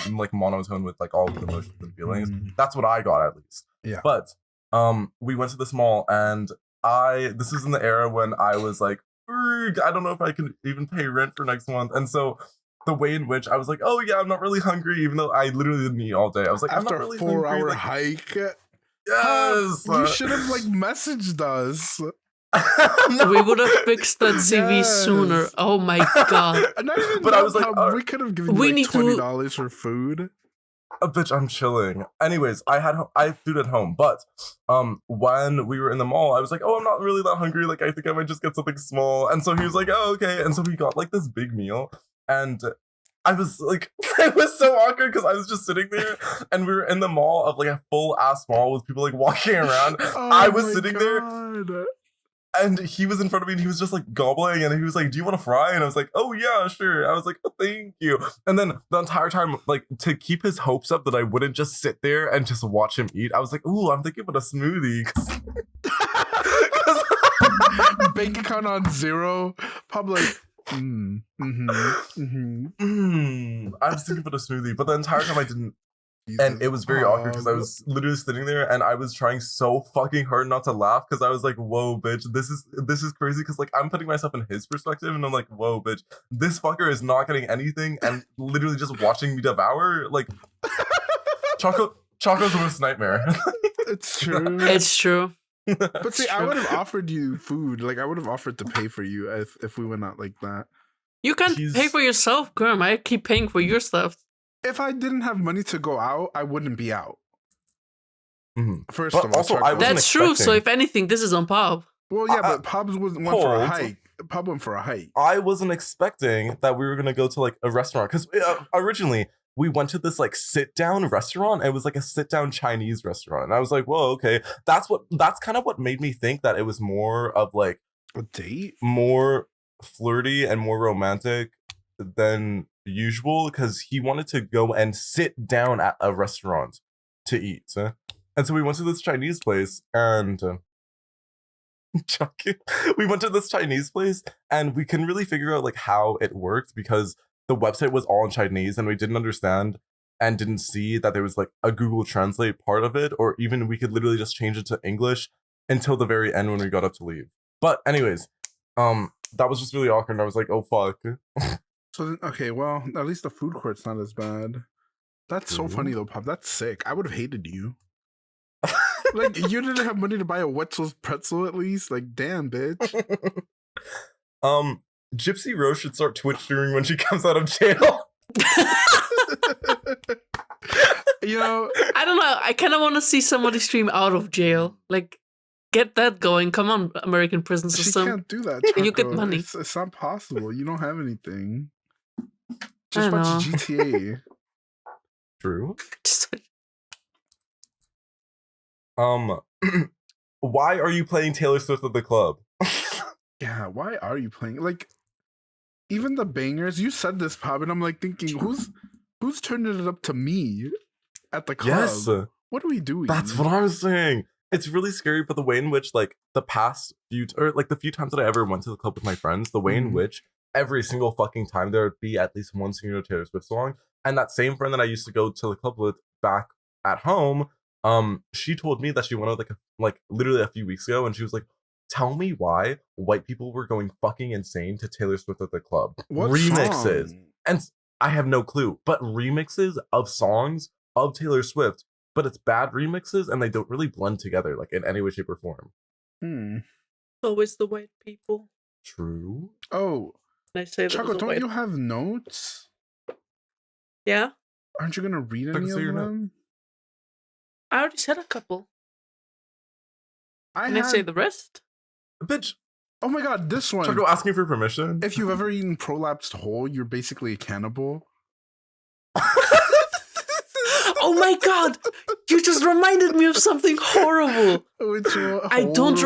Speaker 2: like monotone with like all of the emotions and feelings. That's what I got at least.
Speaker 1: Yeah.
Speaker 2: But we went to this mall, and this is in the era when I was like, I don't know if I can even pay rent for next month, and so the way in which I was like, "Oh yeah, I'm not really hungry," even though I literally didn't eat all day. I was like,
Speaker 1: after
Speaker 2: I'm not really
Speaker 1: a 4-hour
Speaker 2: like,
Speaker 1: hike.
Speaker 2: Yes,
Speaker 1: you should have like messaged us.
Speaker 3: No. We would have fixed that CV sooner. Oh my god!
Speaker 2: But I was like,
Speaker 1: we could have given you like $20 for food.
Speaker 2: Bitch, I'm chilling. Anyways, I had food at home, but when we were in the mall, I was like, "Oh, I'm not really that hungry. Like, I think I might just get something small." And so he was like, "Oh, okay." And so we got like this big meal, and I was like, it was so awkward because I was just sitting there, and we were in the mall of like a full ass mall with people like walking around. I was sitting there. And he was in front of me, and he was just like gobbling, and he was like, "Do you want a fry?" And I was like, "Oh yeah, sure." I was like, "Oh, thank you." And then the entire time, like to keep his hopes up that I wouldn't just sit there and just watch him eat, I was like, "Ooh, I'm thinking about a smoothie."
Speaker 1: Bank account on zero. Public. I
Speaker 2: was thinking about a smoothie, but the entire time I didn't. And it was very awkward because I was literally sitting there and I was trying so fucking hard not to laugh because I was like, "Whoa, bitch, this is crazy." Because like I'm putting myself in his perspective and I'm like, "Whoa, bitch, this fucker is not getting anything and literally just watching me devour." Like, Choco's worst nightmare.
Speaker 1: It's true.
Speaker 3: It's true.
Speaker 1: But see, I would have offered you food. Like I would have offered to pay for you if we went out like that.
Speaker 3: You can't pay for yourself, Girm. I keep paying for your stuff.
Speaker 1: If I didn't have money to go out, I wouldn't be out. First
Speaker 2: but
Speaker 1: of all,
Speaker 2: also,
Speaker 3: that's true. So if anything, this is on Pop.
Speaker 1: Well, yeah, but Pop's wasn't one for a hike. Pop went for a hike.
Speaker 2: I wasn't expecting that we were gonna go to like a restaurant because originally we went to this like sit down restaurant. It was like a sit down Chinese restaurant, and I was like, "Whoa, okay." That's kind of what made me think that it was more of like
Speaker 1: a date,
Speaker 2: more flirty and more romantic than usual because he wanted to go and sit down at a restaurant to eat, and so we went to this Chinese place and we went to this Chinese place and we couldn't really figure out like how it worked because the website was all in Chinese and we didn't understand and didn't see that there was like a Google Translate part of it, or even we could literally just change it to English until the very end when we got up to leave. But anyways, that was just really awkward and I was like, "Oh fuck."
Speaker 1: So then, okay, well, at least the food court's not as bad. That's so funny though, Pop. That's sick. I would have hated you. Like, you didn't have money to buy a Wetzel's pretzel at least? Like, damn, bitch.
Speaker 2: Gypsy Rose should start Twitch streaming when she comes out of jail.
Speaker 1: You know,
Speaker 3: I don't know. I kind of want to see somebody stream out of jail. Like, get that going. Come on, American prison system.
Speaker 1: She can't do that, Choco.
Speaker 3: You get money.
Speaker 1: It's not possible. You don't have anything. Just watch GTA.
Speaker 2: True. Why are you playing Taylor Swift at the club?
Speaker 1: Yeah, why are you playing? Like, even the bangers, you said this, Pop, and I'm like thinking, who's turning it up to me at the club?
Speaker 2: Yes.
Speaker 1: What are we doing?
Speaker 2: That's what I was saying. it's really scary, but the way in which like the few times that I ever went to the club with my friends, the way in which every single fucking time there would be at least one single Taylor Swift song. And that same friend that I used to go to the club with back at home, she told me that she went out like literally a few weeks ago, and she was like, tell me why white people were going fucking insane to Taylor Swift at the club.
Speaker 1: What
Speaker 2: remixes.
Speaker 1: Song?
Speaker 2: And I have no clue, but remixes of songs of Taylor Swift, but it's bad remixes and they don't really blend together like in any way, shape, or form.
Speaker 3: Always the white people.
Speaker 2: True.
Speaker 1: Oh,
Speaker 3: I say that
Speaker 1: Choco, don't you have notes?
Speaker 3: Yeah.
Speaker 1: Aren't you gonna read any of them?
Speaker 3: I already said a couple.
Speaker 1: I
Speaker 3: say the rest?
Speaker 2: Bitch.
Speaker 1: Oh my god, this one.
Speaker 2: Choco asking for permission?
Speaker 1: If you've ever eaten prolapsed whole, you're basically a cannibal.
Speaker 3: Oh my god! You just reminded me of something horrible. I don't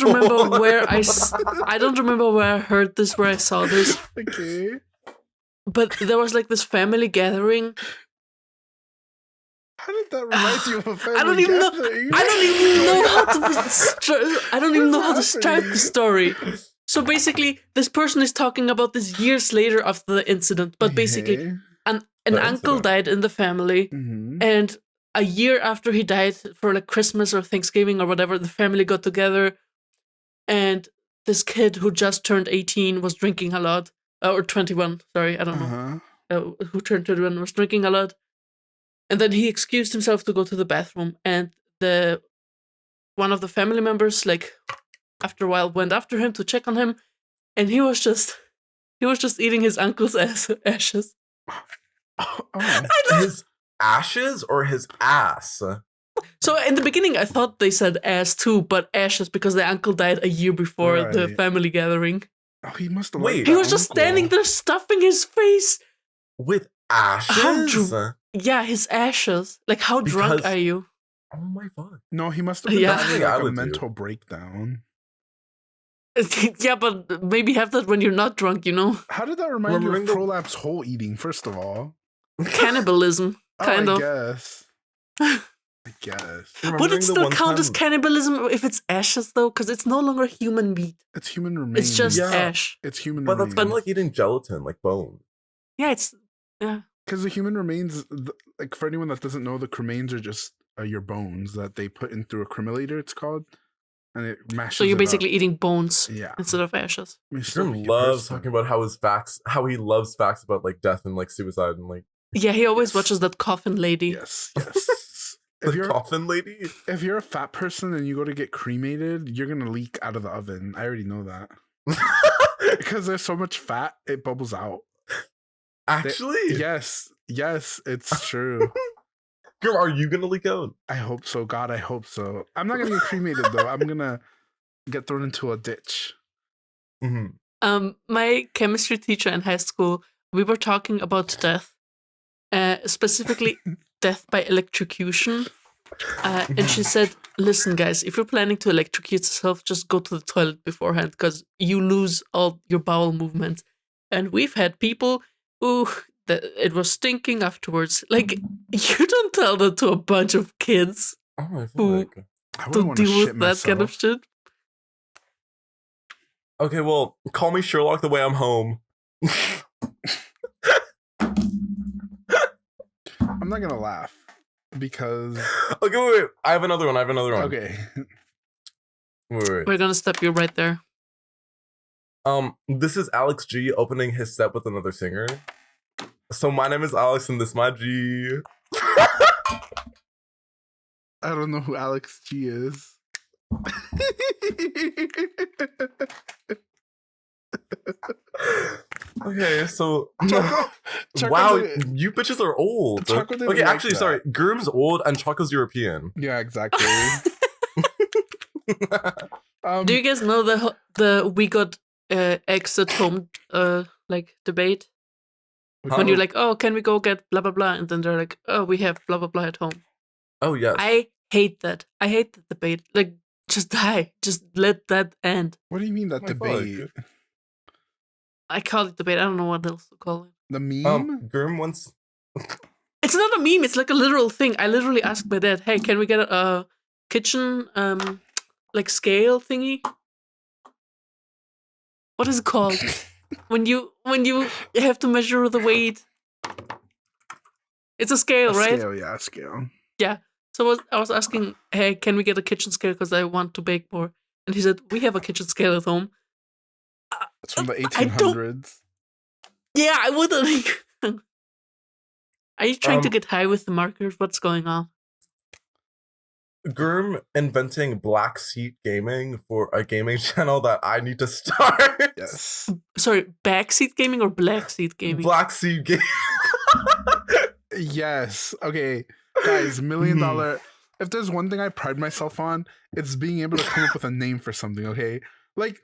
Speaker 3: remember where I don't remember where I heard this, where I saw this.
Speaker 1: Okay.
Speaker 3: But there was like this family gathering.
Speaker 1: How did that remind you of a family
Speaker 3: I don't even
Speaker 1: gathering?
Speaker 3: I don't even know how to start the story. So basically, this person is talking about this years later after the incident. But basically, an uncle died in the family, and a year after he died, for like Christmas or Thanksgiving or whatever, the family got together, and this kid who just turned 18 was drinking a lot, or 21. Sorry, I don't know. Who turned 21 was drinking a lot. And then he excused himself to go to the bathroom, and one of the family members, like, after a while, went after him to check on him, and he was just eating his uncle's ashes.
Speaker 2: His ashes or his ass?
Speaker 3: So in the beginning, I thought they said ass too, but ashes because the uncle died a year before the family gathering.
Speaker 1: Oh, he must have.
Speaker 3: He was just standing there stuffing his face
Speaker 2: with ashes.
Speaker 3: Yeah, his ashes. Like, how drunk are you?
Speaker 2: Oh my god.
Speaker 1: No, he must have been having like a mental breakdown.
Speaker 3: Yeah, but maybe have that when you're not drunk, you know?
Speaker 1: How did that remind you of prolapse whole eating, first of all?
Speaker 3: Cannibalism, kind of.
Speaker 1: I guess.
Speaker 3: Would it still count as cannibalism if it's ashes, though? Because it's no longer human meat.
Speaker 1: It's human remains.
Speaker 3: It's just ash.
Speaker 1: It's human
Speaker 2: remains. But
Speaker 1: remains.
Speaker 2: that's kind of like eating gelatin, like bone.
Speaker 3: Yeah,
Speaker 1: because the human remains, like for anyone that doesn't know, the cremains are just your bones that they put in through a cremator, it's called, and it mashes.
Speaker 3: So you're basically eating bones,
Speaker 1: yeah,
Speaker 3: instead of ashes.
Speaker 2: He loves talking about how he loves facts about like death and like suicide and like.
Speaker 3: Yeah, he always watches that coffin lady.
Speaker 1: Yes.
Speaker 2: Coffin lady.
Speaker 1: If you're a fat person and you go to get cremated, you're gonna leak out of the oven. I already know that because there's so much fat, it bubbles out.
Speaker 2: Actually?
Speaker 1: Yes, it's true.
Speaker 2: Girl, are you gonna leak out?
Speaker 1: I hope so. God, I hope so. I'm not gonna get cremated though. I'm gonna get thrown into a ditch.
Speaker 3: My chemistry teacher in high school, we were talking about death, specifically death by electrocution. And she said, listen, guys, if you're planning to electrocute yourself, just go to the toilet beforehand because you lose all your bowel movement. And we've had people it was stinking afterwards. Like, you don't tell that to a bunch of kids who don't deal with that kind of shit.
Speaker 2: Okay, well, call me Sherlock the way I'm home.
Speaker 1: I'm not gonna laugh because.
Speaker 2: Okay, wait. I have another one.
Speaker 1: Okay.
Speaker 2: Wait.
Speaker 3: We're gonna stop you right there.
Speaker 2: This is Alex G opening his set with another singer. So my name is Alex and this is my G.
Speaker 1: I don't know who Alex G is.
Speaker 2: Okay, so
Speaker 1: Choco,
Speaker 2: wow, you bitches are old. Okay, actually, sorry, Girm's old and Choco's European.
Speaker 1: Yeah, exactly.
Speaker 3: Do you guys know the we got eggs at home like debate? When you're like, oh, can we go get blah blah blah, and then they're like, oh, we have blah blah blah at home.
Speaker 2: Oh yes.
Speaker 3: I hate that. I hate the debate. Like, just die. Just let that end.
Speaker 1: What do you mean that debate?
Speaker 3: I call it debate. I don't know what else to call it.
Speaker 1: The meme?
Speaker 2: Girm once.
Speaker 3: It's not a meme. It's like a literal thing. I literally asked my dad, "Hey, can we get a kitchen like scale thingy? What is it called when you have to measure the weight? It's a scale, right?
Speaker 1: Scale, yeah, scale.
Speaker 3: Yeah. So I was asking, hey, can we get a kitchen scale because I want to bake more? And he said, we have a kitchen scale at home.
Speaker 1: It's from the 1800s.
Speaker 3: Yeah, I wouldn't. Are you trying to get high with the markers? What's going on?
Speaker 2: Girm inventing black seat gaming for a gaming channel that I need to start.
Speaker 1: Yes.
Speaker 3: Sorry, backseat gaming or black seat gaming?
Speaker 2: Black seat gaming.
Speaker 1: Yes. Okay, guys, $1 million. If there's one thing I pride myself on, it's being able to come up with a name for something. Okay, like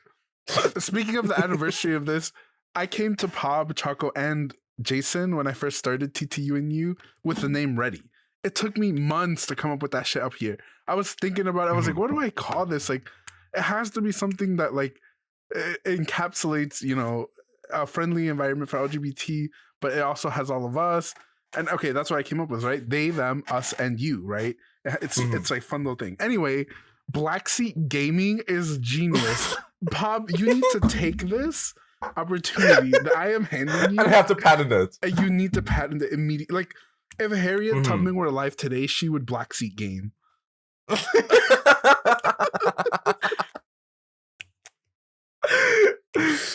Speaker 1: speaking of the anniversary of this, I came to Pob, Choco, and Jason when I first started TTUandU with the name Ready. It took me months to come up with that shit up here. I was thinking about it. I was like, what do I call this? Like, it has to be something that like encapsulates, a friendly environment for LGBT, but it also has all of us. And okay, that's what I came up with, right? They, them, us, and you, right? It's like fun little thing. Anyway, Black Seat Gaming is genius. Bob, you need to take this opportunity that I am handing you.
Speaker 2: I have to patent it.
Speaker 1: And you need to patent it immediately. Like, if Harriet Tubman were alive today, she would Black Seat Game.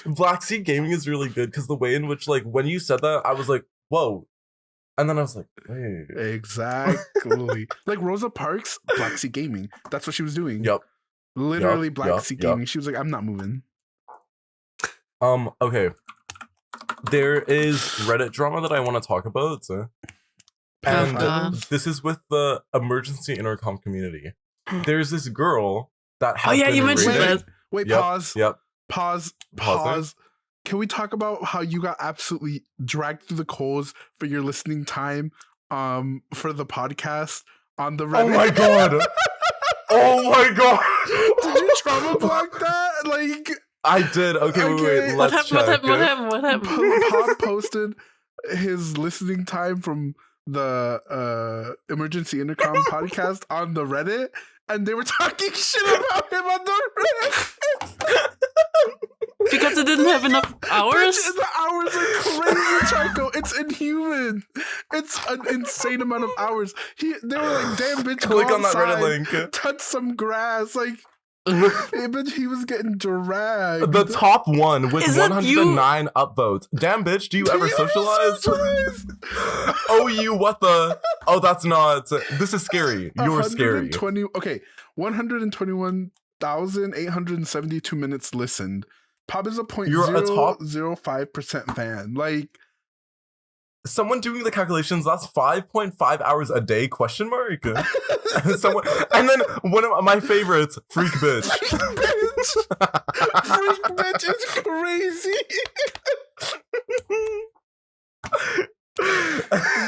Speaker 2: Black Seat Gaming is really good because the way in which, like, when you said that, I was like, whoa. And then I was like, wait.
Speaker 1: Exactly. Like Rosa Parks, Black Seat Gaming. That's what she was doing.
Speaker 2: Yep.
Speaker 1: Literally Black Seat Gaming. She was like, I'm not moving.
Speaker 2: Okay. There is Reddit drama that I want to talk about. And this is with the emergency intercom community. There's this girl that has
Speaker 3: you mentioned that.
Speaker 1: Wait, pause. Pause. Can we talk about how you got absolutely dragged through the coals for your listening time for the podcast on the Reddit?
Speaker 2: Oh my god. Oh my god.
Speaker 1: Did you trauma block that? Like,
Speaker 2: I did. Okay, wait. Let's check.
Speaker 3: What happened?
Speaker 1: Pop posted his listening time from the Emergency Intercom podcast on the Reddit, and they were talking shit about him on the Reddit.
Speaker 3: Because it didn't have enough hours?
Speaker 1: The hours are crazy, Choco. It's inhuman. It's an insane amount of hours. They were like, damn, bitch,
Speaker 2: click
Speaker 1: go
Speaker 2: on that
Speaker 1: outside,
Speaker 2: Reddit link.
Speaker 1: touch some grass. Like, bitch, he was getting dragged.
Speaker 2: The top one with 109 upvotes. Damn, bitch, do you ever socialize? Oh, you what the? Oh, that's not. This is scary. You're scary.
Speaker 1: Okay, 121,872 minutes listened. Pop is a 0.005% fan. Like,
Speaker 2: someone doing the calculations, that's 5.5 hours a day, question mark? Someone, and then one of my favorites, Freak Bitch.
Speaker 1: Freak Bitch is crazy.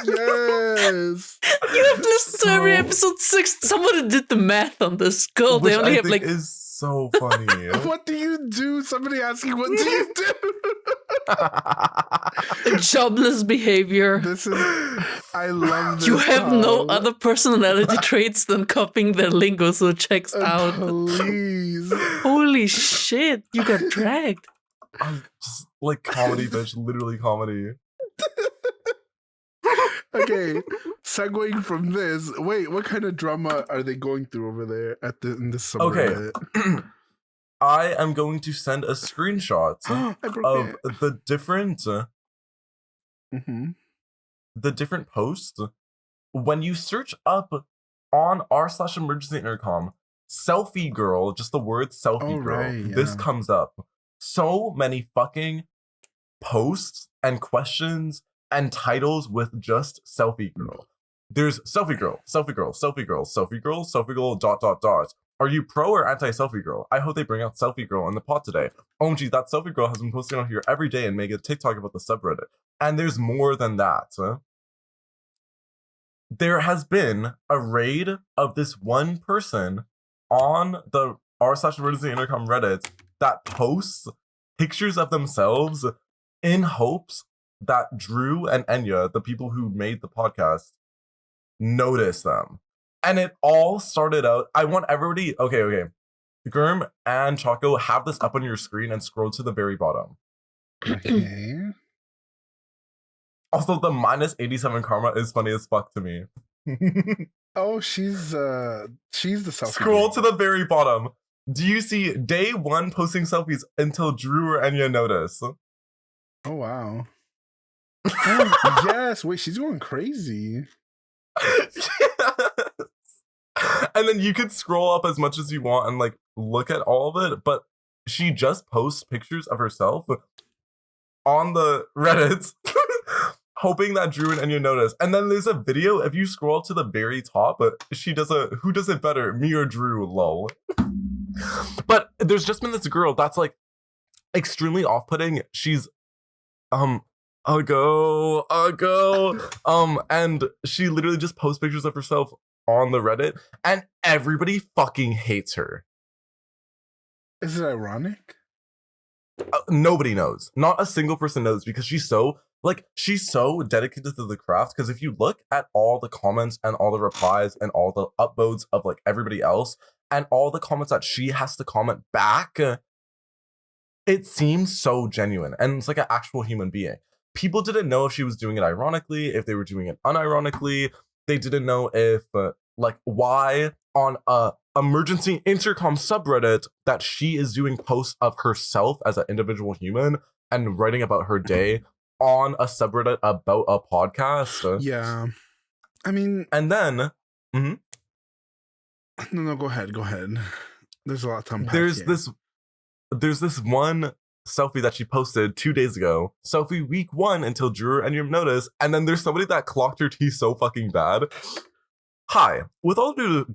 Speaker 1: Yes.
Speaker 3: You have listened to every episode 6. Someone did the math on this. Girl, they only have like...
Speaker 2: is so funny.
Speaker 1: What do you do? Somebody asking, what do you do?
Speaker 3: Jobless behavior.
Speaker 1: I love this.
Speaker 3: You have no other personality traits than copying their lingo, so it checks out.
Speaker 1: Please.
Speaker 3: Holy shit, you got dragged.
Speaker 2: I'm just like comedy, bitch. Literally comedy.
Speaker 1: Okay, segueing from this, wait, what kind of drama are they going through over there in this subreddit?
Speaker 2: Okay. I am going to send a screenshot of the different the different posts. When you search up on r/emergency intercom selfie girl, just the word selfie girl, this comes up. So many fucking posts and questions and titles with just selfie girl. There's selfie girl, selfie girl, selfie girl, selfie girl, selfie girl, ... Are you pro or anti-selfie girl? I hope they bring out selfie girl in the pod today. OMG, that selfie girl has been posting on here every day and make a TikTok about the subreddit. And there's more than that. There has been a raid of this one person on the r/emergency intercom Reddit that posts pictures of themselves in hopes that Drew and Enya, the people who made the podcast, noticed them. And it all started out, I want everybody, okay. Girm and Choco, have this up on your screen and scroll to the very bottom.
Speaker 1: Okay.
Speaker 2: Also, the minus 87 karma is funny as fuck to me.
Speaker 1: Oh, she's the selfie.
Speaker 2: Scroll to the very bottom. Do you see day 1 posting selfies until Drew or Enya notice?
Speaker 1: Oh, wow. Oh, yes. Wait, she's going crazy.
Speaker 2: Yes. And then you could scroll up as much as you want and like look at all of it, but she just posts pictures of herself on the Reddit, hoping that Drew and Enya notice. And then there's a video, if you scroll up to the very top, she does a who does it better, me or Drew, lol. But there's just been this girl that's like extremely off-putting. She's and she literally just posts pictures of herself on the Reddit, and everybody fucking hates her.
Speaker 1: Is it ironic?
Speaker 2: Nobody knows. Not a single person knows, because she's so dedicated to the craft. Because if you look at all the comments and all the replies and all the upvotes of like everybody else and all the comments that she has to comment back, it seems so genuine, and it's like an actual human being. People didn't know if she was doing it ironically, if they were doing it unironically. They didn't know if why on a emergency intercom subreddit that she is doing posts of herself as an individual human and writing about her day on a subreddit about a podcast.
Speaker 1: Yeah. I mean,
Speaker 2: and then
Speaker 1: no, go ahead. There's a lot to unpack.
Speaker 2: There's this one selfie that she posted 2 days ago. Selfie week 1 until Drew and you notice, and then there's somebody that clocked her tea so fucking bad. Hi, with all due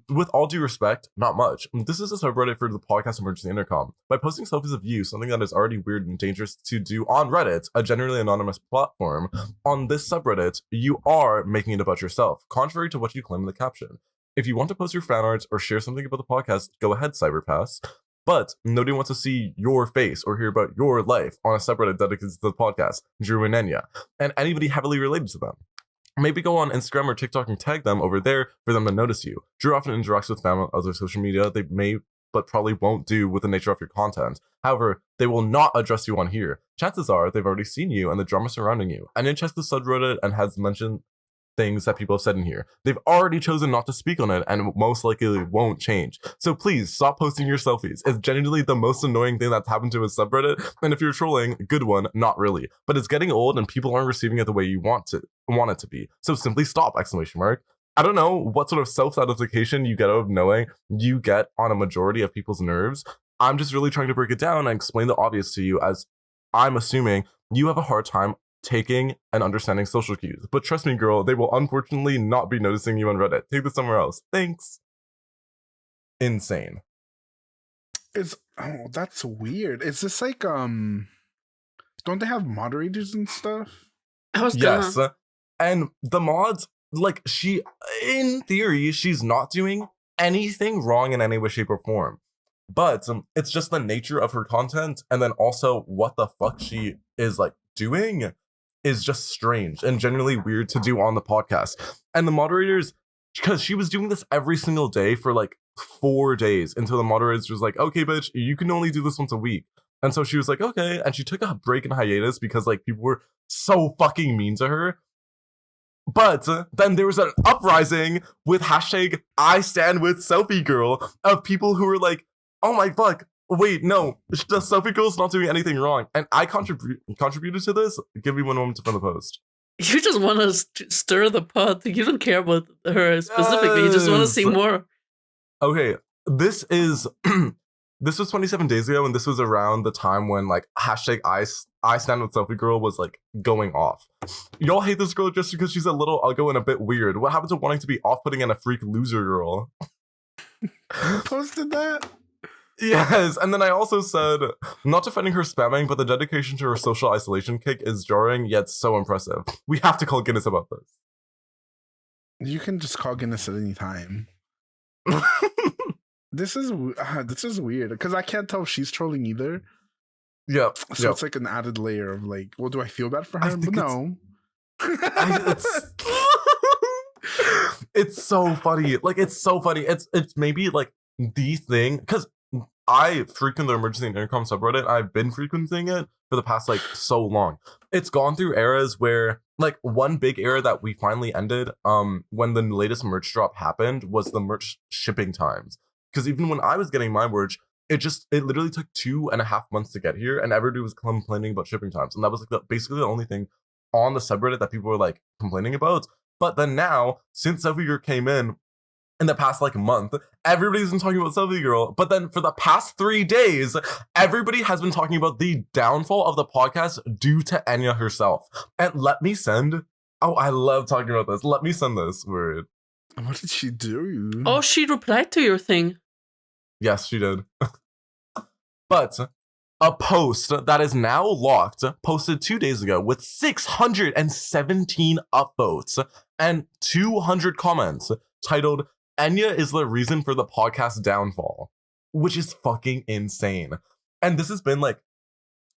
Speaker 2: respect, not much. This is a subreddit for the podcast Emergency Intercom. By posting selfies of you, something that is already weird and dangerous to do on Reddit, a generally anonymous platform, on this subreddit, you are making it about yourself, contrary to what you claim in the caption. If you want to post your fan arts or share something about the podcast, go ahead, Cyberpass. But nobody wants to see your face or hear about your life on a subreddit dedicated to the podcast, Drew and Enya, and anybody heavily related to them. Maybe go on Instagram or TikTok and tag them over there for them to notice you. Drew often interacts with fam on other social media they may but probably won't do with the nature of your content. However, they will not address you on here. Chances are they've already seen you and the drama surrounding you. And then checks the subreddit and has mentioned things that people have said in here. They've already chosen not to speak on it and most likely won't change. So please stop posting your selfies. It's genuinely the most annoying thing that's happened to a subreddit. And if you're trolling, good one, not really. But it's getting old and people aren't receiving it the way you want it to be. So simply stop, ! I don't know what sort of self-satisfaction you get out of knowing you get on a majority of people's nerves. I'm just really trying to break it down and explain the obvious to you, as I'm assuming you have a hard time taking and understanding social cues. But trust me, girl, they will unfortunately not be noticing you on Reddit. Take this somewhere else. Thanks. Insane.
Speaker 1: That's weird. Is this like don't they have moderators and stuff?
Speaker 2: Yes. And the mods, like, she, in theory, she's not doing anything wrong in any way, shape, or form. But it's just the nature of her content, and then also what the fuck she is like doing is just strange and genuinely weird to do on the podcast. And the moderators, because she was doing this every single day for like 4 days until the moderators was like, okay, bitch, you can only do this once a week. And so she was like, okay. And she took a break in hiatus because like people were so fucking mean to her. But then there was an uprising with hashtag I stand with selfie girl of people who were like, oh my fuck, wait, no, the selfie girl's not doing anything wrong. And I contributed to this. Give me 1 moment to find the post.
Speaker 3: You just want to stir the pot. You don't care about her specifically. You just want to see more.
Speaker 2: Okay, this is this was 27 days ago, and this was around the time when like hashtag I stand with selfie girl was like going off. Y'all hate this girl just because she's a little uggo and a bit weird. What happened to wanting to be off-putting and a freak loser girl?
Speaker 1: You posted that?
Speaker 2: Yes, and then I also said, not defending her spamming, but the dedication to her social isolation kick is jarring, yet so impressive. We have to call Guinness about this.
Speaker 1: You can just call Guinness at any time. This is weird, because I can't tell if she's trolling either.
Speaker 2: Yeah.
Speaker 1: So it's like an added layer of like, well, do I feel bad for her? But no.
Speaker 2: It's so funny. Like, it's so funny. It's maybe like the thing, because I frequent the emergency intercom subreddit. I've been frequenting it for the past like so long. It's gone through eras where like one big era that we finally ended when the latest merch drop happened was the merch shipping times. Because even when I was getting my merch, it literally took 2.5 months to get here, and everybody was complaining about shipping times, and that was like basically the only thing on the subreddit that people were like complaining about. But then now, since Selfie Girl came in the past like month, everybody's been talking about Selfie Girl. But then for the past 3 days, everybody has been talking about the downfall of the podcast due to Enya herself. And let me send. Oh, I love talking about this. Let me send this word.
Speaker 1: What did she do?
Speaker 3: Oh, she replied to your thing.
Speaker 2: Yes, she did. But a post that is now locked, posted 2 days ago with 617 upvotes and 200 comments, titled "Enya is the reason for the podcast downfall," which is fucking insane. And this has been like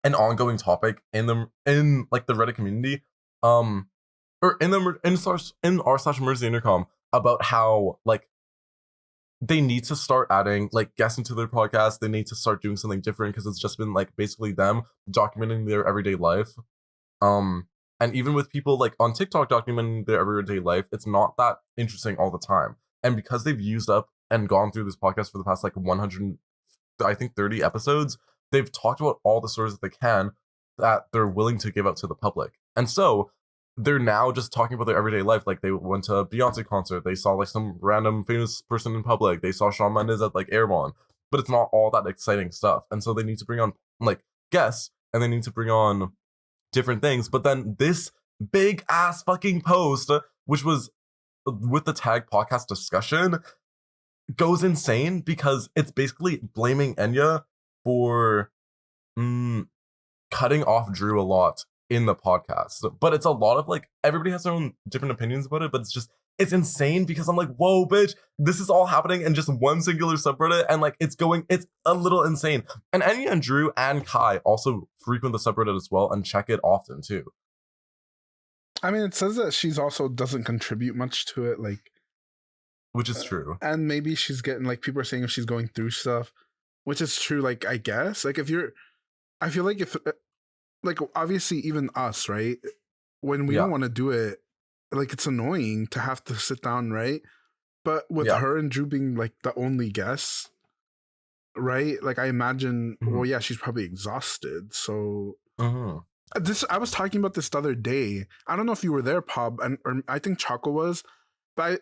Speaker 2: an ongoing topic in like the Reddit community, or in r/emergency intercom, about how like they need to start adding like guests into their podcast. They need to start doing something different, because it's just been like basically them documenting their everyday life. And even with people like on TikTok documenting their everyday life, it's not that interesting all the time. And because they've used up and gone through this podcast for the past like 130 episodes, they've talked about all the stories that they can that they're willing to give out to the public. And so they're now just talking about their everyday life. Like they went to a Beyonce concert, they saw like some random famous person in public, they saw Shawn Mendes at like Airborne, but it's not all that exciting stuff. And so they need to bring on like guests, and they need to bring on different things. But then this big ass fucking post, which was with the tag podcast discussion, goes insane, because it's basically blaming Enya for cutting off Drew a lot in the podcast. But it's a lot of like, everybody has their own different opinions about it, but it's insane, because I'm like, whoa, bitch, this is all happening in just one singular subreddit, and like it's a little insane. And Enya and Drew and Kai also frequent the subreddit as well and check it often too.
Speaker 1: I mean, it says that she's also doesn't contribute much to it, like,
Speaker 2: which is true.
Speaker 1: And maybe she's getting like, people are saying if she's going through stuff, which is true. Like, I guess, like I feel like if like, obviously even us, right? When we don't want to do it, like, it's annoying to have to sit down, right? But with her and Drew being like the only guests, right? Like, I imagine, well, yeah, she's probably exhausted. So I was talking about this the other day. I don't know if you were there, Pop, or I think Choco was, but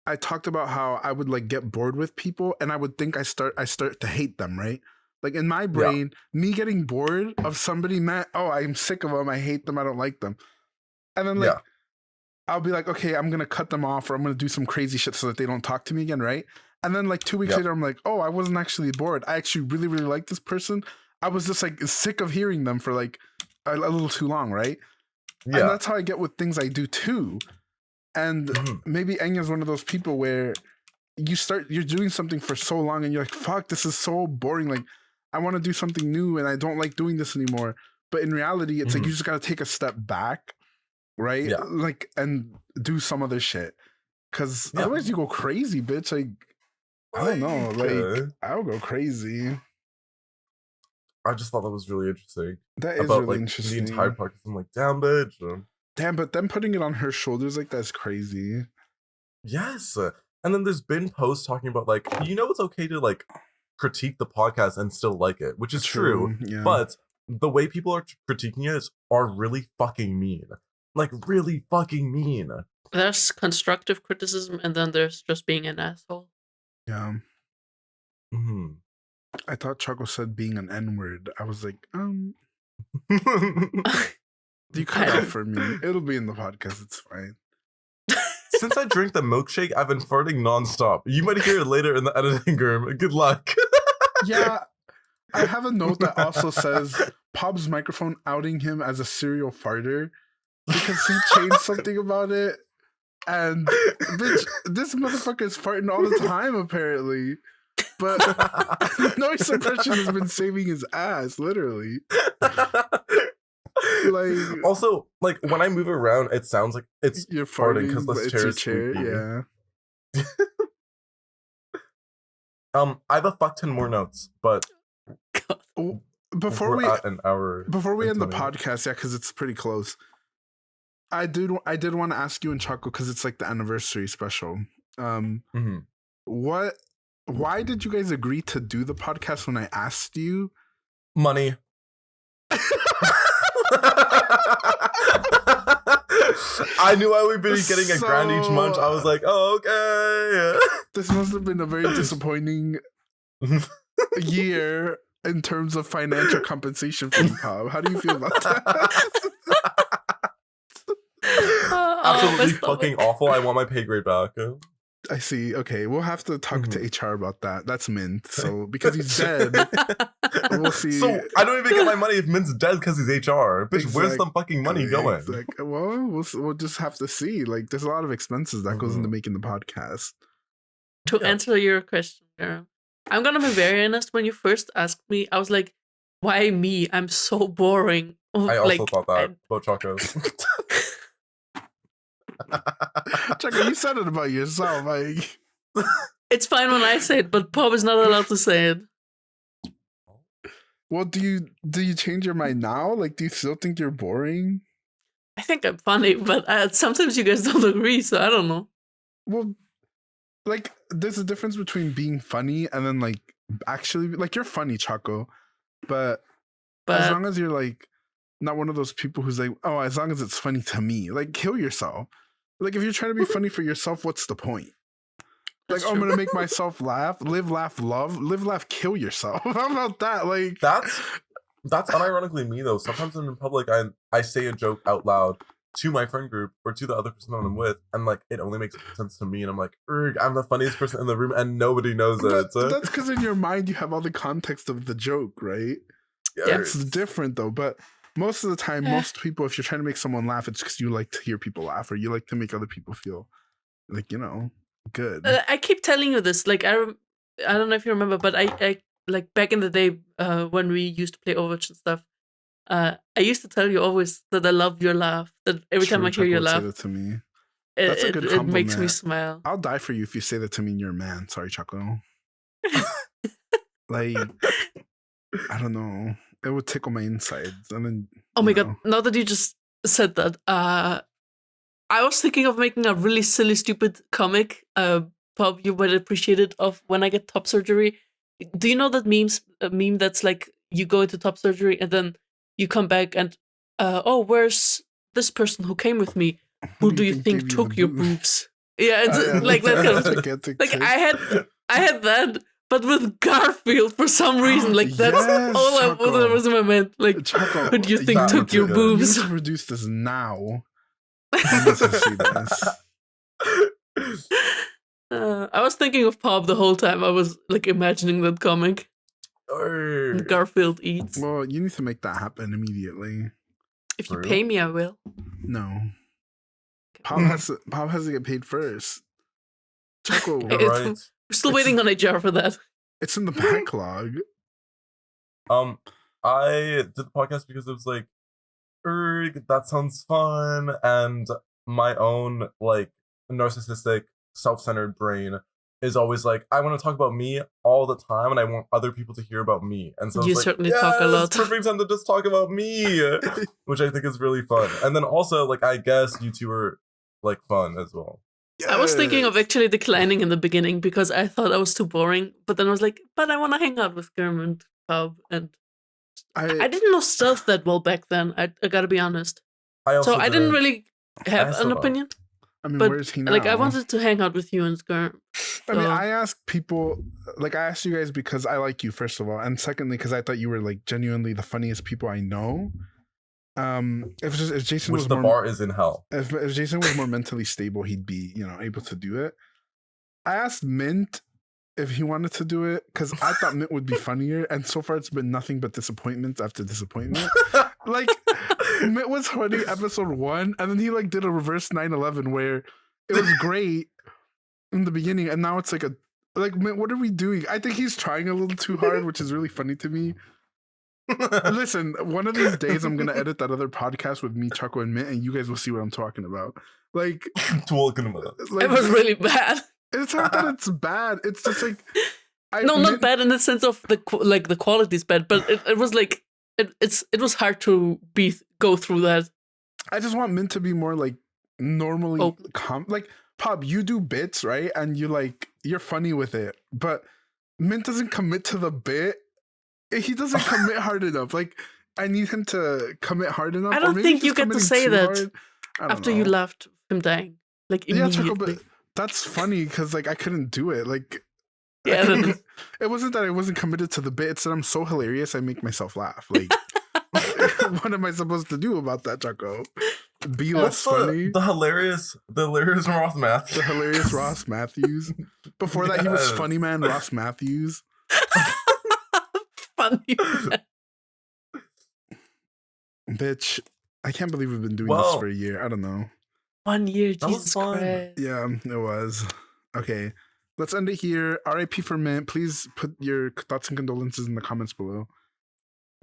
Speaker 1: I talked about how I would like get bored with people, and I would think I start to hate them, right? Like in my brain, me getting bored of somebody meant, oh, I'm sick of them, I hate them, I don't like them. And then like I'll be like, okay, I'm gonna cut them off, or I'm gonna do some crazy shit so that they don't talk to me again, right? And then like 2 weeks later, I'm like, oh, I wasn't actually bored. I actually really, really like this person. I was just like sick of hearing them for like a little too long, right? Yeah. And that's how I get with things I do too. And maybe Enya's one of those people where you're doing something for so long and you're like, fuck, this is so boring. Like, I want to do something new and I don't like doing this anymore. But in reality, it's like you just got to take a step back, right? Yeah. Like, and do some other shit. Because otherwise you go crazy, bitch. Like, I don't know. Like, I'll go crazy.
Speaker 2: I just thought that was really interesting.
Speaker 1: That is about, really
Speaker 2: like,
Speaker 1: interesting.
Speaker 2: The entire podcast. I'm like, damn, bitch.
Speaker 1: Damn, but them putting it on her shoulders like that's crazy.
Speaker 2: Yes. And then there's been posts talking about like, it's okay to like critique the podcast and still like it, which is true. Yeah. But the way people are critiquing it are really fucking mean. Like, really fucking mean.
Speaker 3: There's constructive criticism, and then there's just being an asshole.
Speaker 1: Yeah. I thought Choco said being an N-word. I was like, you cut out for me. It'll be in the podcast. It's fine.
Speaker 2: Since I drink the milkshake, I've been farting nonstop. You might hear it later in the editing, Girm. Good luck.
Speaker 1: Yeah. I have a note that also says Pob's microphone outing him as a serial farter because he changed something about it. And bitch, this motherfucker is farting all the time, apparently. But noise suppression has been saving his ass, literally. Like,
Speaker 2: also, like when I move around, it sounds like it's
Speaker 1: you're
Speaker 2: farting because
Speaker 1: but
Speaker 2: this
Speaker 1: it's
Speaker 2: chair
Speaker 1: your
Speaker 2: is
Speaker 1: chair,
Speaker 2: squeaky.
Speaker 1: yeah.
Speaker 2: I have a fuck ton more notes, but
Speaker 1: before we
Speaker 2: at an hour
Speaker 1: before we end the
Speaker 2: 20.
Speaker 1: podcast, yeah, because it's pretty close. I did want to ask you and Choco because it's like the anniversary special. Why did you guys agree to do the podcast when I asked you?
Speaker 2: Money. I knew I would be getting a grand each month. I was like, oh, okay.
Speaker 1: This must have been a very disappointing year in terms of financial compensation for you, Pop. How do you feel about that?
Speaker 2: Absolutely fucking awful. I want my pay grade back.
Speaker 1: I see. Okay, we'll have to talk to HR about that. That's Mint. So because he's dead, we'll see.
Speaker 2: So I don't even get my money if Mint's dead because he's HR. Bitch, where's the fucking money going?
Speaker 1: Well, we'll just have to see. Like, there's a lot of expenses that goes into making the podcast.
Speaker 3: To answer your question, Girm, I'm gonna be very honest. When you first asked me, I was like, "Why me? I'm so boring."
Speaker 2: I also thought that about Chocos.
Speaker 1: Choco, you said it about yourself. Like,
Speaker 3: it's fine when I say it, but Pop is not allowed to say it.
Speaker 1: Well, do you change your mind now? Like, do you still think you're boring?
Speaker 3: I think I'm funny, but sometimes you guys don't agree, so I don't know.
Speaker 1: Well, like, there's a difference between being funny and then like actually, like, you're funny, Choco, but as long as you're like not one of those people who's like, oh, as long as it's funny to me, like, kill yourself. Like, if you're trying to be funny for yourself, what's the point? Like, I'm gonna make myself laugh, live, laugh, love, live, laugh, kill yourself. How about that? Like,
Speaker 2: that's unironically me though. Sometimes I'm in public, I say a joke out loud to my friend group or to the other person that I'm with, and like it only makes sense to me, and I'm like, I'm the funniest person in the room, and nobody knows it.
Speaker 1: That's because in your mind you have all the context of the joke, right?
Speaker 3: Yeah,
Speaker 1: it's different though, but. Most of the time, most people, if you're trying to make someone laugh, it's because you like to hear people laugh or you like to make other people feel like, good.
Speaker 3: I keep telling you this. Like, I don't know if you remember, but I like back in the day when we used to play Overwatch and stuff, I used to tell you always that I love your laugh. That every time I hear your laugh,
Speaker 1: say that to me.
Speaker 3: That's a good compliment. It makes me smile.
Speaker 1: I'll die for you if you say that to me and you're a man. Sorry, Choco. Like, I don't know. It would tickle my insides. And then,
Speaker 3: oh my god, now that you just said that, I was thinking of making a really silly, stupid comic. Bob, you would appreciate it, of when I get top surgery. Do you know that meme that's like, you go into top surgery and then you come back and, where's this person who came with me? Who do you think took your boobs? Yeah, it's like that kind of. Like, I had that. But with Garfield, for some reason, like, that's all I was in my mind. Like,
Speaker 1: Choco,
Speaker 3: who do you think took your boobs?
Speaker 1: You need to produce this now. I need to see this.
Speaker 3: I was thinking of Pop the whole time. I was like imagining that comic. Garfield eats.
Speaker 1: Well, you need to make that happen immediately.
Speaker 3: If you pay me, I will.
Speaker 1: No. Pop has to get paid first. Choco,
Speaker 2: right.
Speaker 3: We're still waiting on HR for that.
Speaker 1: It's in the backlog.
Speaker 2: I did the podcast because it was like, that sounds fun, and my own like narcissistic, self-centered brain is always like, I want to talk about me all the time, and I want other people to hear about me. And so
Speaker 3: you certainly talk a lot.
Speaker 2: Perfect time to just talk about me, which I think is really fun. And then also, like, I guess you two are like fun as well.
Speaker 1: Yes.
Speaker 3: I was thinking of actually declining in the beginning because I thought I was too boring. But then I was like, but I want to hang out with Girm and Pub. And I didn't know stealth that well back then. I gotta be honest. I didn't really have an opinion.
Speaker 1: I mean, where's he now?
Speaker 3: Like, I wanted to hang out with you and Girm.
Speaker 1: I mean, I asked people, like, I asked you guys because I like you, first of all. And secondly, because I thought you were, like, genuinely the funniest people I know. If Jason was
Speaker 2: the bar is in hell.
Speaker 1: If Jason was more mentally stable, he'd be, able to do it. I asked Mint if he wanted to do it because I thought Mint would be funnier, and so far it's been nothing but disappointment after disappointment. Like, Mint was funny episode 1, and then he like did a reverse 9/11 where it was great in the beginning, and now it's like Like, Mint, what are we doing? I think he's trying a little too hard, which is really funny to me. Listen, one of these days I'm gonna edit that other podcast with me, Choco, and Mint, and you guys will see what I'm talking about. Like,
Speaker 3: it was really bad.
Speaker 1: It's not that it's bad. It's just like
Speaker 3: not bad in the sense of the quality is bad, but it was like it was hard to go through that.
Speaker 1: I just want Mint to be more like normally like Pop. You do bits, right? And you're funny with it, but Mint doesn't commit to the bit. He doesn't commit hard enough. Like, I need him to commit hard enough.
Speaker 3: I don't think you get to say that after you left him dying. Like, immediately.
Speaker 1: Yeah, Choco, but that's funny because like I couldn't do it. Like,
Speaker 3: yeah,
Speaker 1: it wasn't that I wasn't committed to the bit. It's that I'm so hilarious I make myself laugh. Like, what am I supposed to do about that, Choco? Be less funny.
Speaker 2: The hilarious Ross Matthews.
Speaker 1: The hilarious Ross Matthews. Before that, he was Funny Man Ross Matthews.
Speaker 3: Funny Man.
Speaker 1: Bitch, I can't believe we've been doing this for a year. I don't know.
Speaker 3: 1 year, Jesus Christ.
Speaker 1: Yeah, it was. Okay, let's end it here. RIP for Mint. Please put your thoughts and condolences in the comments below.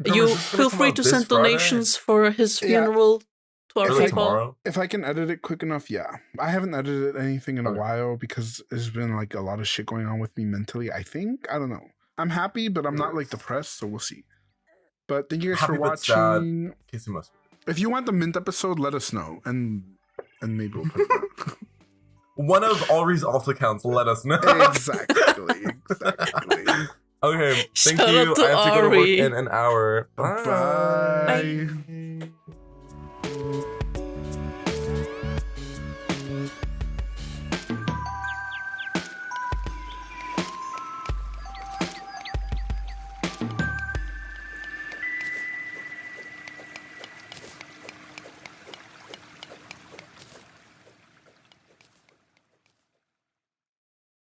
Speaker 3: You feel free to send donations for his funeral to our PayPal.
Speaker 1: If I can edit it quick enough, yeah. I haven't edited anything in a while because there's been like a lot of shit going on with me mentally, I think. I don't know. I'm happy, but I'm not like depressed, so we'll see. But thank you guys for watching. If you want the Mint episode, let us know, and maybe we'll put it out.
Speaker 2: One of Auri's alt accounts, let us know.
Speaker 1: Exactly.
Speaker 2: Okay, thank you.
Speaker 3: Shout out to
Speaker 2: I have to go to work
Speaker 3: Auri.
Speaker 2: in an hour.
Speaker 1: Bye.